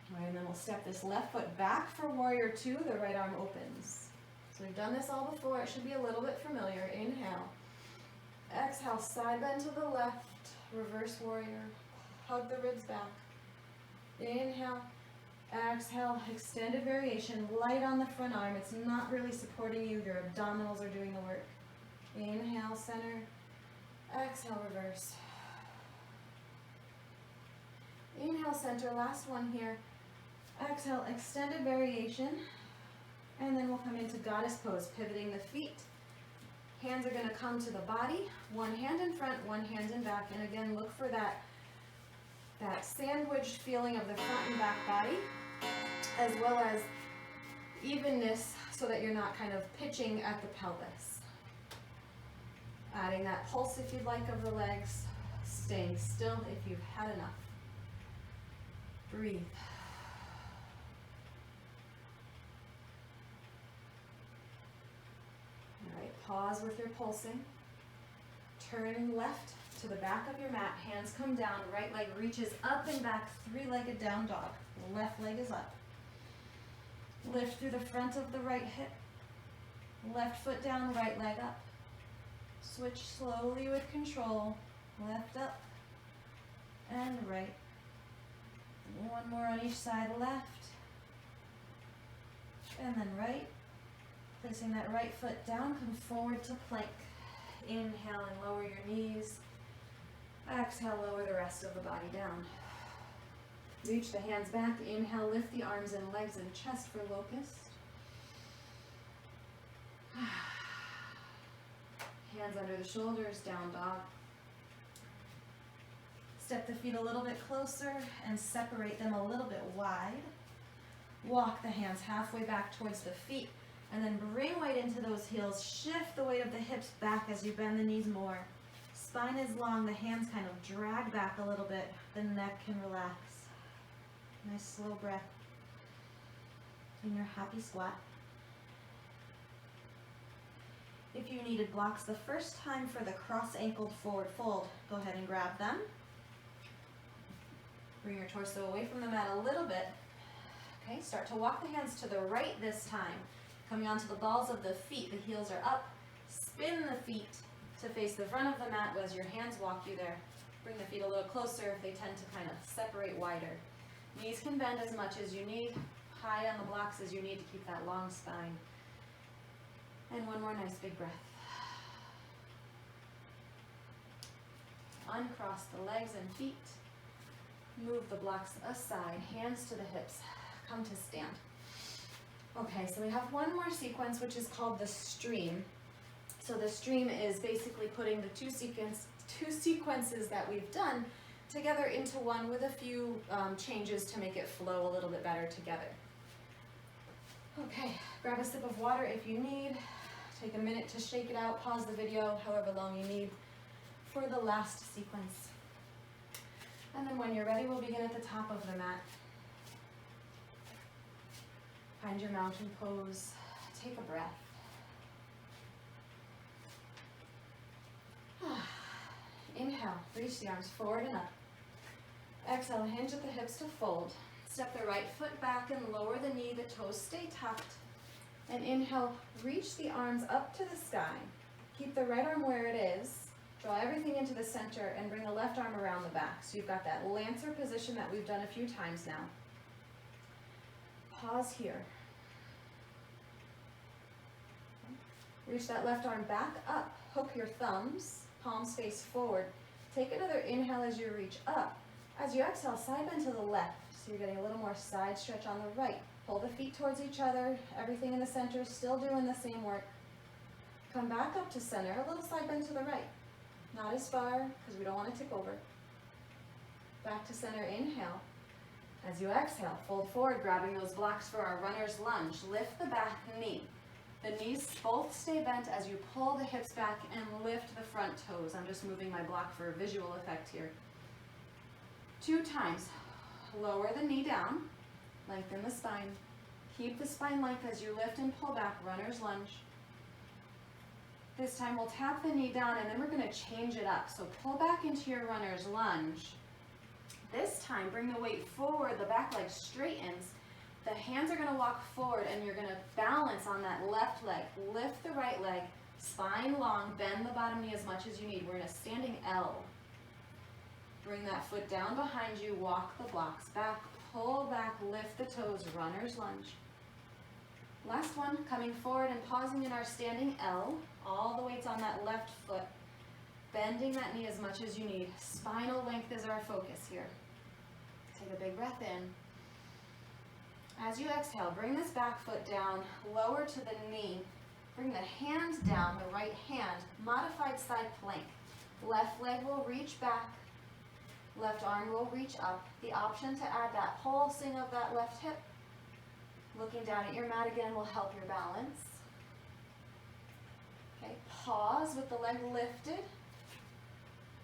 All right, and then we'll step this left foot back for warrior two, the right arm opens. So we've done this all before, it should be a little bit familiar. Inhale. Exhale, side bend to the left, reverse warrior. Hug the ribs back. Inhale. Exhale, extended variation, light on the front arm. It's not really supporting you. Your abdominals are doing the work. Inhale, center. Exhale, reverse. Inhale, center. Last one here. Exhale, extended variation. And then we'll come into goddess pose, pivoting the feet. Hands are going to come to the body. One hand in front, one hand in back. And again, look for that sandwiched feeling of the front and back body, as well as evenness so that you're not kind of pitching at the pelvis. Adding that pulse if you'd like of the legs, staying still if you've had enough. Breathe. All right, pause with your pulsing. Turn left to the back of your mat, hands come down, right leg reaches up and back, three-legged down dog. Left leg is up. Lift through the front of the right hip. Left foot down, right leg up. Switch slowly with control. Left up and right. One more on each side, left and then right. Placing that right foot down, come forward to plank. Inhale and lower your knees. Exhale, lower the rest of the body down. Reach the hands back. Inhale, lift the arms and legs and chest for locust. Hands under the shoulders, down dog. Step the feet a little bit closer and separate them a little bit wide. Walk the hands halfway back towards the feet and then bring weight into those heels. Shift the weight of the hips back as you bend the knees more. Spine is long, the hands kind of drag back a little bit. The neck can relax. Nice slow breath in your happy squat. If you needed blocks the first time for the cross-ankled forward fold, go ahead and grab them. Bring your torso away from the mat a little bit. Okay, start to walk the hands to the right this time. Coming onto the balls of the feet, the heels are up. Spin the feet to face the front of the mat as your hands walk you there. Bring the feet a little closer if they tend to kind of separate wider. Knees can bend as much as you need, high on the blocks as you need to keep that long spine. And one more nice big breath. Uncross the legs and feet. Move the blocks aside, hands to the hips. Come to stand. Okay, so we have one more sequence which is called the stream. So the stream is basically putting the two sequences that we've done together into one with a few changes to make it flow a little bit better together. Okay, grab a sip of water if you need. Take a minute to shake it out. Pause the video however long you need for the last sequence. And then when you're ready, we'll begin at the top of the mat. Find your mountain pose. Take a breath. Inhale, reach the arms forward and up. Exhale, hinge at the hips to fold. Step the right foot back and lower the knee, the toes stay tucked. And inhale, reach the arms up to the sky. Keep the right arm where it is. Draw everything into the center and bring the left arm around the back. So you've got that lancer position that we've done a few times now. Pause here. Reach that left arm back up. Hook your thumbs, palms face forward. Take another inhale as you reach up. As you exhale, side bend to the left. So you're getting a little more side stretch on the right. Pull the feet towards each other. Everything in the center is still doing the same work. Come back up to center. A little side bend to the right. Not as far, because we don't want to tip over. Back to center, inhale. As you exhale, fold forward, grabbing those blocks for our runner's lunge. Lift the back knee. The knees both stay bent as you pull the hips back and lift the front toes. I'm just moving my block for a visual effect here. 2 times. Lower the knee down, lengthen the spine. Keep the spine length as you lift and pull back, runner's lunge. This time we'll tap the knee down and then we're going to change it up. So pull back into your runner's lunge. This time bring the weight forward, the back leg straightens. The hands are going to walk forward and you're going to balance on that left leg. Lift the right leg, spine long, bend the bottom knee as much as you need. We're in a standing L. Bring that foot down behind you, walk the blocks back, pull back, lift the toes, runner's lunge. Last one, coming forward and pausing in our standing L. All the weight's on that left foot. Bending that knee as much as you need. Spinal length is our focus here. Take a big breath in. As you exhale, bring this back foot down, lower to the knee. Bring the hand down, the right hand, modified side plank. Left leg will reach back. Left arm will reach up. The option to add that pulsing of that left hip. Looking down at your mat again will help your balance. Okay, pause with the leg lifted.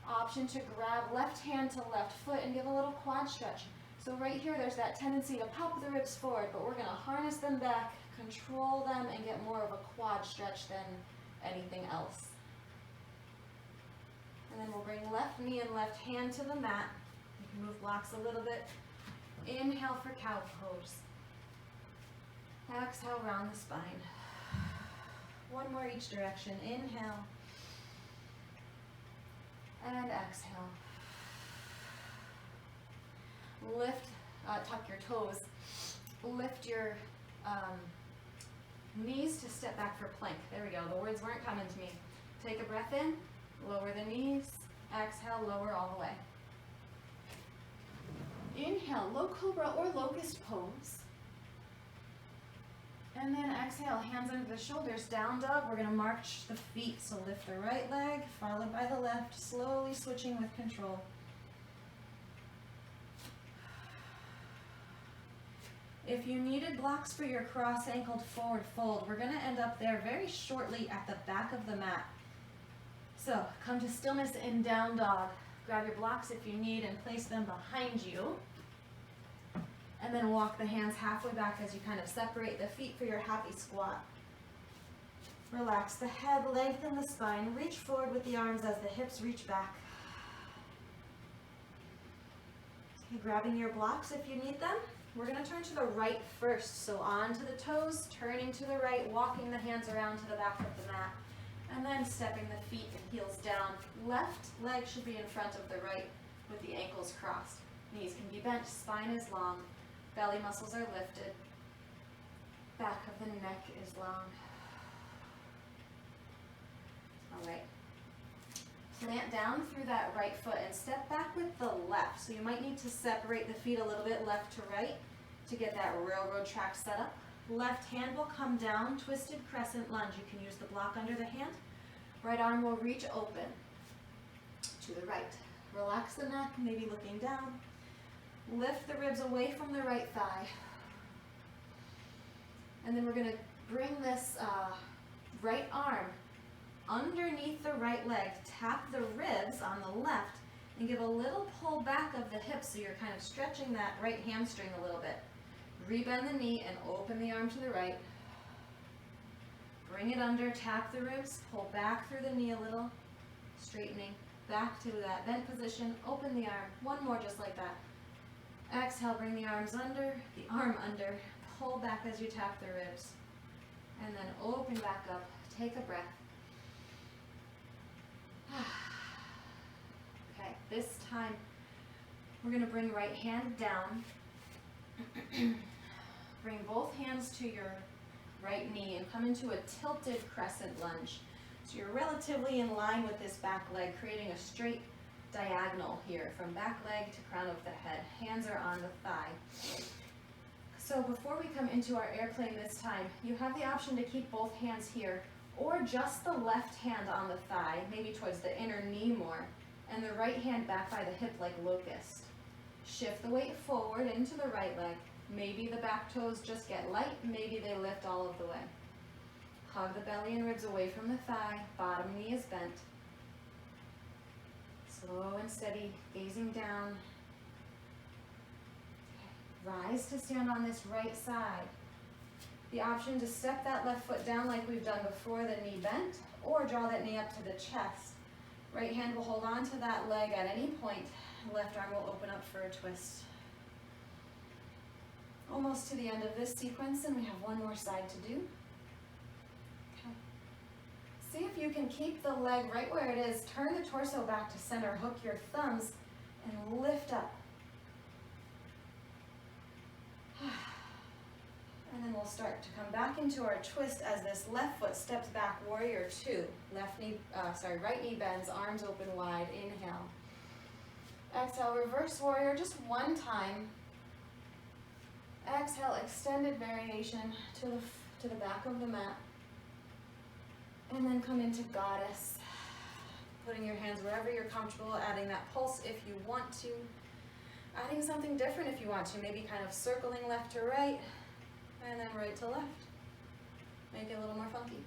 Option to grab left hand to left foot and give a little quad stretch. So right here, there's that tendency to pop the ribs forward, but we're going to harness them back, control them, and get more of a quad stretch than anything else. And then we'll bring left knee and left hand to the mat. You can move blocks a little bit. Inhale for cow pose. Exhale, round the spine. One more each direction. Inhale. And exhale. Lift, tuck your toes. Lift your knees to step back for plank. There we go. The words weren't coming to me. Take a breath in. Lower the knees. Exhale, lower all the way. Inhale, low cobra or locust pose. And then exhale, hands under the shoulders, down dog. We're going to march the feet. So lift the right leg, followed by the left, slowly switching with control. If you needed blocks for your cross-ankled forward fold, we're going to end up there very shortly at the back of the mat. So come to stillness in down dog. Grab your blocks if you need and place them behind you. And then walk the hands halfway back as you kind of separate the feet for your happy squat. Relax the head, lengthen the spine, reach forward with the arms as the hips reach back. Okay, grabbing your blocks if you need them. We're gonna turn to the right first. So onto the toes, turning to the right, walking the hands around to the back of the mat, and then stepping the feet and heels down. Left leg should be in front of the right with the ankles crossed. Knees can be bent, spine is long, belly muscles are lifted, back of the neck is long. All right. Plant down through that right foot and step back with the left. So you might need to separate the feet a little bit left to right to get that railroad track set up. Left hand will come down, twisted crescent lunge. You can use the block under the hand. Right arm will reach open to the right. Relax the neck, maybe looking down. Lift the ribs away from the right thigh. And then we're going to bring this right arm underneath the right leg. Tap the ribs on the left and give a little pull back of the hips so you're kind of stretching that right hamstring a little bit. Rebend the knee and open the arm to the right. Bring it under, tap the ribs, pull back through the knee a little, straightening, back to that bent position, open the arm, one more just like that. Exhale, bring the arms under, the arm under, pull back as you tap the ribs, and then open back up, take a breath. Okay, this time we're going to bring right hand down, bring both hands to your right knee and come into a tilted crescent lunge. So you're relatively in line with this back leg, creating a straight diagonal here from back leg to crown of the head. Hands are on the thigh. So before we come into our airplane this time, you have the option to keep both hands here or just the left hand on the thigh, maybe towards the inner knee more, and the right hand back by the hip like locust. Shift the weight forward into the right leg. Maybe the back toes just get light, maybe they lift all of the way. Hug the belly and ribs away from the thigh, bottom knee is bent. Slow and steady, gazing down. Rise to stand on this right side. The option to step that left foot down like we've done before, the knee bent, or draw that knee up to the chest. Right hand will hold on to that leg at any point. Left arm will open up for a twist. Almost to the end of this sequence, and we have one more side to do. Okay. See if you can keep the leg right where it is. Turn the torso back to center. Hook your thumbs and lift up. And then we'll start to come back into our twist as this left foot steps back, warrior two. Right knee bends, arms open wide, inhale. Exhale, reverse warrior just one time. Exhale, extended variation to the back of the mat. And then come into goddess. Putting your hands wherever you're comfortable, adding that pulse if you want to. Adding something different if you want to, maybe kind of circling left to right, and then right to left. Make it a little more funky.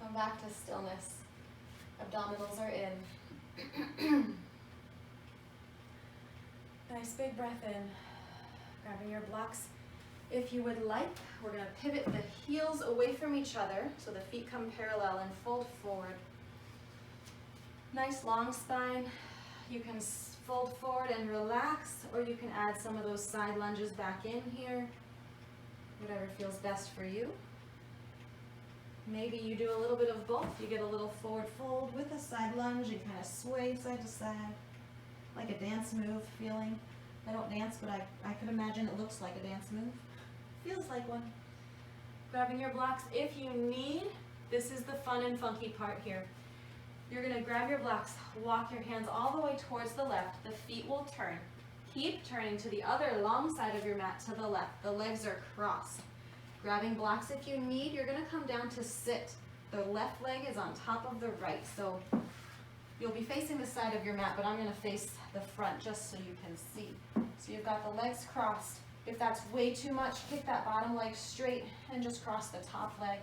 Come back to stillness. Abdominals are in. Nice big breath in. Grabbing your blocks. If you would like, we're going to pivot the heels away from each other so the feet come parallel and fold forward. Nice long spine. You can fold forward and relax, or you can add some of those side lunges back in here. Whatever feels best for you. Maybe you do a little bit of both. You get a little forward fold with a side lunge and kind of sway side to side, like a dance move feeling. I don't dance, but I could imagine it looks like a dance move. Feels like one. Grabbing your blocks if you need. This is the fun and funky part here. You're going to grab your blocks, walk your hands all the way towards the left. The feet will turn. Keep turning to the other long side of your mat to the left. The legs are crossed. Grabbing blocks if you need. You're going to come down to sit. The left leg is on top of the right. So you'll be facing the side of your mat, but I'm going to face the front just so you can see. So you've got the legs crossed. If that's way too much, kick that bottom leg straight and just cross the top leg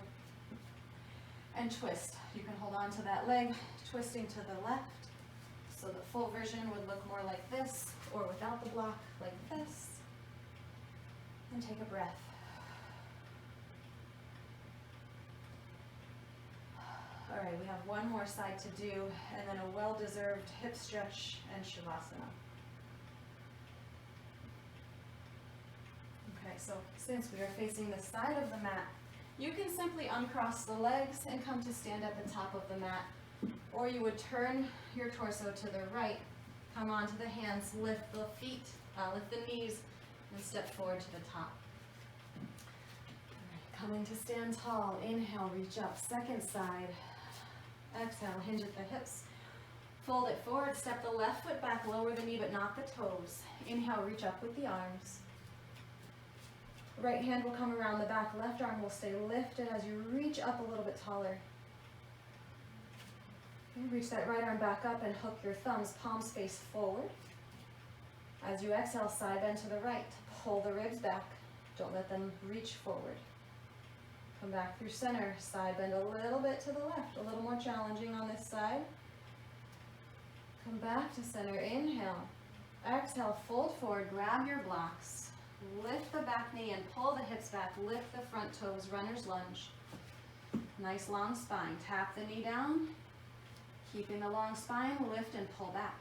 and twist. You can hold on to that leg, twisting to the left. So the full version would look more like this, or without the block, like this. And take a breath. All right, we have one more side to do, and then a well-deserved hip stretch and Shavasana. Alright, so since we are facing the side of the mat, you can simply uncross the legs and come to stand at the top of the mat. Or you would turn your torso to the right, come onto the hands, lift the feet, lift the knees, and step forward to the top. Alright, coming to stand tall, inhale, reach up, second side. Exhale, hinge at the hips. Fold it forward, step the left foot back, lower the knee but not the toes. Inhale, reach up with the arms. Right hand will come around the back, left arm will stay lifted as you reach up a little bit taller. Okay, reach that right arm back up and hook your thumbs, palms face forward. As you exhale, side bend to the right. Pull the ribs back. Don't let them reach forward. Come back through center, side bend a little bit to the left, a little more challenging on this side. Come back to center, inhale. Exhale, fold forward, grab your blocks. Lift the back knee and pull the hips back, lift the front toes, runner's lunge. Nice long spine, tap the knee down. Keeping the long spine, lift and pull back.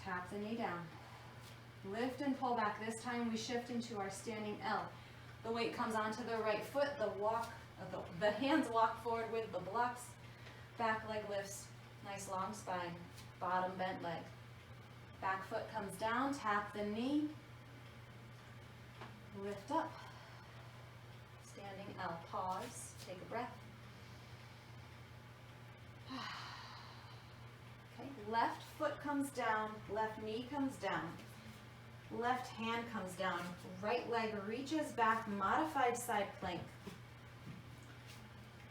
Tap the knee down. Lift and pull back. This time we shift into our standing L. The weight comes onto the right foot, the hands walk forward with the blocks. Back leg lifts, nice long spine, bottom bent leg. Back foot comes down, tap the knee. Lift up. Standing L, pause, take a breath. Okay, left foot comes down, left knee comes down. Left hand comes down, right leg reaches back, modified side plank.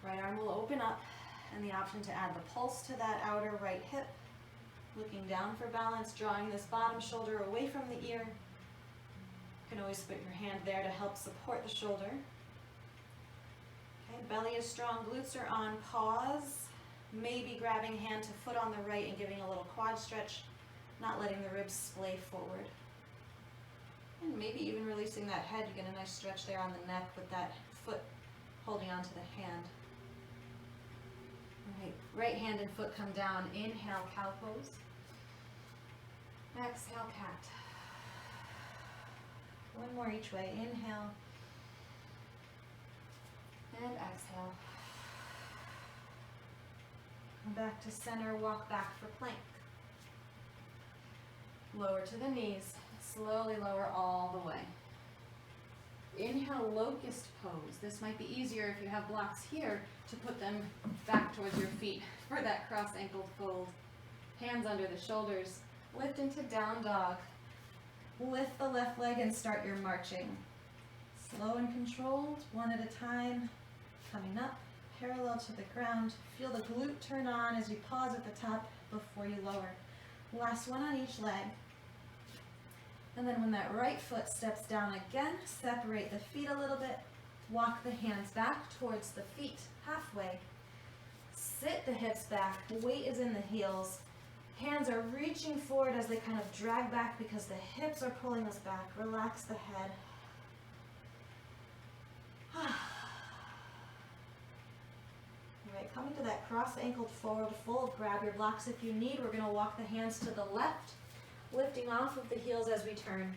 Right arm will open up and the option to add the pulse to that outer right hip. Looking down for balance, drawing this bottom shoulder away from the ear. You can always put your hand there to help support the shoulder. Okay, belly is strong, glutes are on, pause. Maybe grabbing hand to foot on the right and giving a little quad stretch, not letting the ribs splay forward. And maybe even releasing that head. You get a nice stretch there on the neck with that foot holding onto the hand. All right, right hand and foot come down. Inhale, cow pose. Exhale, cat. One more each way. Inhale. And exhale. Come back to center, walk back for plank. Lower to the knees. Slowly lower all the way. Inhale, locust pose. This might be easier if you have blocks here to put them back towards your feet for that cross-ankled fold. Hands under the shoulders. Lift into down dog. Lift the left leg and start your marching. Slow and controlled, one at a time. Coming up, parallel to the ground. Feel the glute turn on as you pause at the top before you lower. Last one on each leg. And then when that right foot steps down again, separate the feet a little bit. Walk the hands back towards the feet, halfway. Sit the hips back, weight is in the heels. Hands are reaching forward as they kind of drag back because the hips are pulling us back. Relax the head. All right, coming to that cross-ankled forward fold. Grab your blocks if you need. We're going to walk the hands to the left, lifting off of the heels as we turn.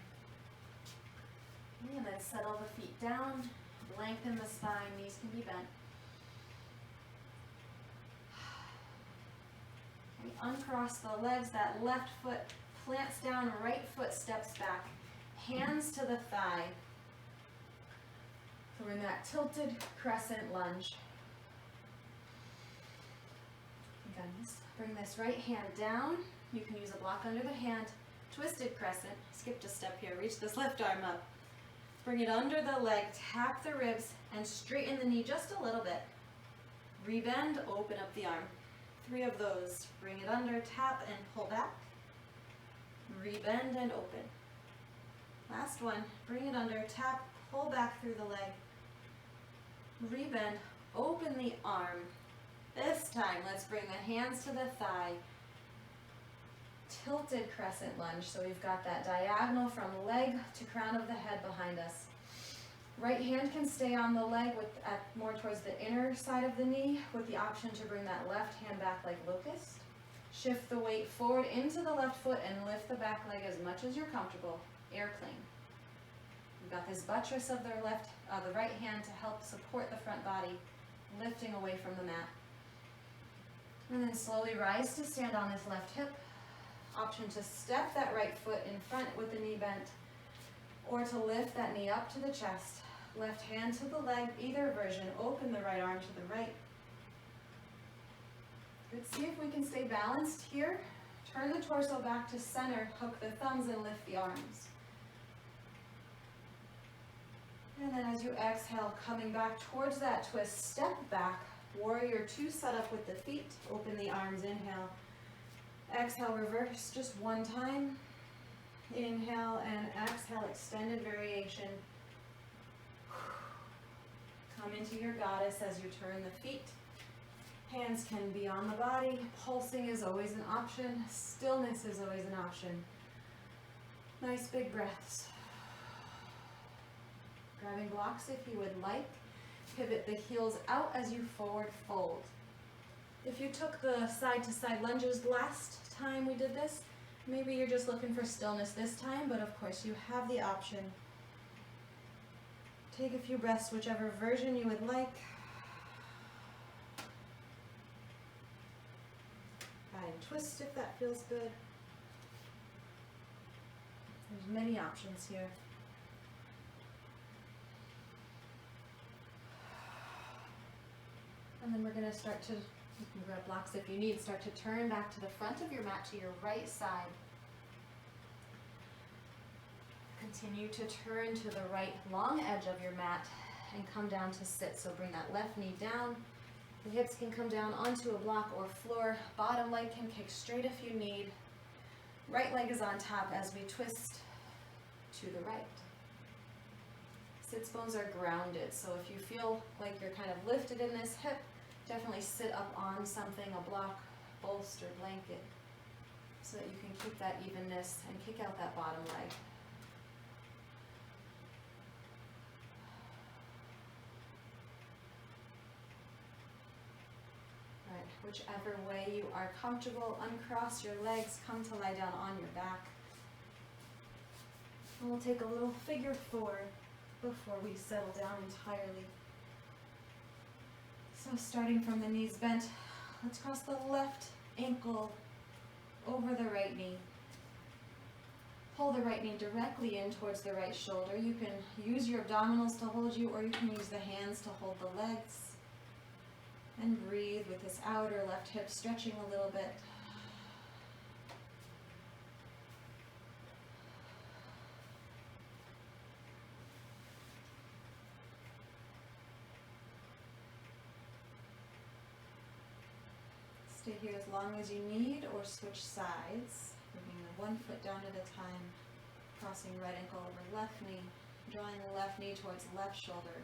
And then settle the feet down, lengthen the spine, knees can be bent. Okay, uncross the legs, that left foot plants down, right foot steps back. Hands to the thigh. So we're in that tilted crescent lunge. Again, bring this right hand down. You can use a block under the hand. Twisted crescent, skipped a step here, reach this left arm up. Bring it under the leg, tap the ribs, and straighten the knee just a little bit. Rebend, open up the arm. 3 of those. Bring it under, tap and pull back. Rebend and open. Last one, bring it under, tap, pull back through the leg. Rebend, open the arm. This time, let's bring the hands to the thigh. Tilted crescent lunge, so we've got that diagonal from leg to crown of the head behind us. Right hand can stay on the leg more towards the inner side of the knee with the option to bring that left hand back like locust. Shift the weight forward into the left foot and lift the back leg as much as you're comfortable. Airplane. We've got this buttress of their the right hand to help support the front body, lifting away from the mat. And then slowly rise to stand on this left hip. Option to step that right foot in front with the knee bent, or to lift that knee up to the chest. Left hand to the leg, either version. Open the right arm to the right. Let's see if we can stay balanced here. Turn the torso back to center, hook the thumbs and lift the arms. And then as you exhale, coming back towards that twist, step back. Warrior 2 set up with the feet. Open the arms, inhale. Exhale, reverse just one time. Inhale and exhale, extended variation. Come into your goddess as you turn the feet. Hands can be on the body. Pulsing is always an option. Stillness is always an option. Nice big breaths. Grabbing blocks if you would like. Pivot the heels out as you forward fold. If you took the side to side lunges last time we did this, maybe you're just looking for stillness this time, but of course you have the option. Take a few breaths, whichever version you would like. Add and twist if that feels good. There's many options here. And then we're going to start to, you can grab blocks if you need, start to turn back to the front of your mat to your right side. Continue to turn to the right long edge of your mat and come down to sit. So bring that left knee down. The hips can come down onto a block or floor. Bottom leg can kick straight if you need. Right leg is on top as we twist to the right. Sits bones are grounded, so if you feel like you're kind of lifted in this hip, definitely sit up on something, a block, bolster, blanket, so that you can keep that evenness and kick out that bottom leg. Right, whichever way you are comfortable, uncross your legs, come to lie down on your back. And we'll take a little figure 4 before we settle down entirely. So starting from the knees bent, let's cross the left ankle over the right knee. Pull the right knee directly in towards the right shoulder. You can use your abdominals to hold you, or you can use the hands to hold the legs. And breathe with this outer left hip stretching a little bit. Stay here as long as you need, or switch sides. Bringing the one foot down at a time, crossing right ankle over left knee, drawing the left knee towards left shoulder.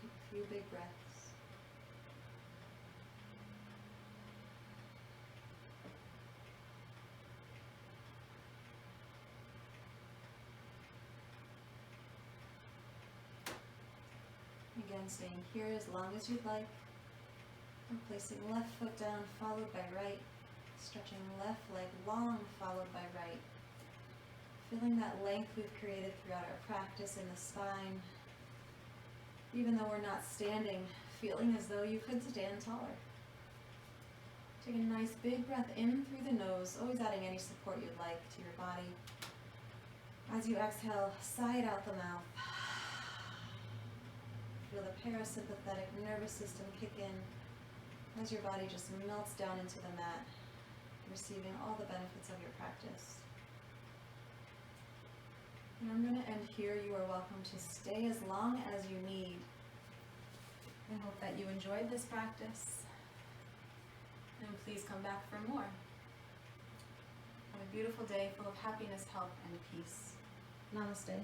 Take a few big breaths. Again, staying here as long as you'd like. And placing left foot down, followed by right. Stretching left leg long, followed by right. Feeling that length we've created throughout our practice in the spine. Even though we're not standing, feeling as though you could stand taller. Take a nice big breath in through the nose, always adding any support you'd like to your body. As you exhale, sigh out the mouth. Feel the parasympathetic nervous system kick in as your body just melts down into the mat, receiving all the benefits of your practice. And I'm going to end here. You are welcome to stay as long as you need. I hope that you enjoyed this practice, and please come back for more. Have a beautiful day full of happiness, health, and peace. Namaste.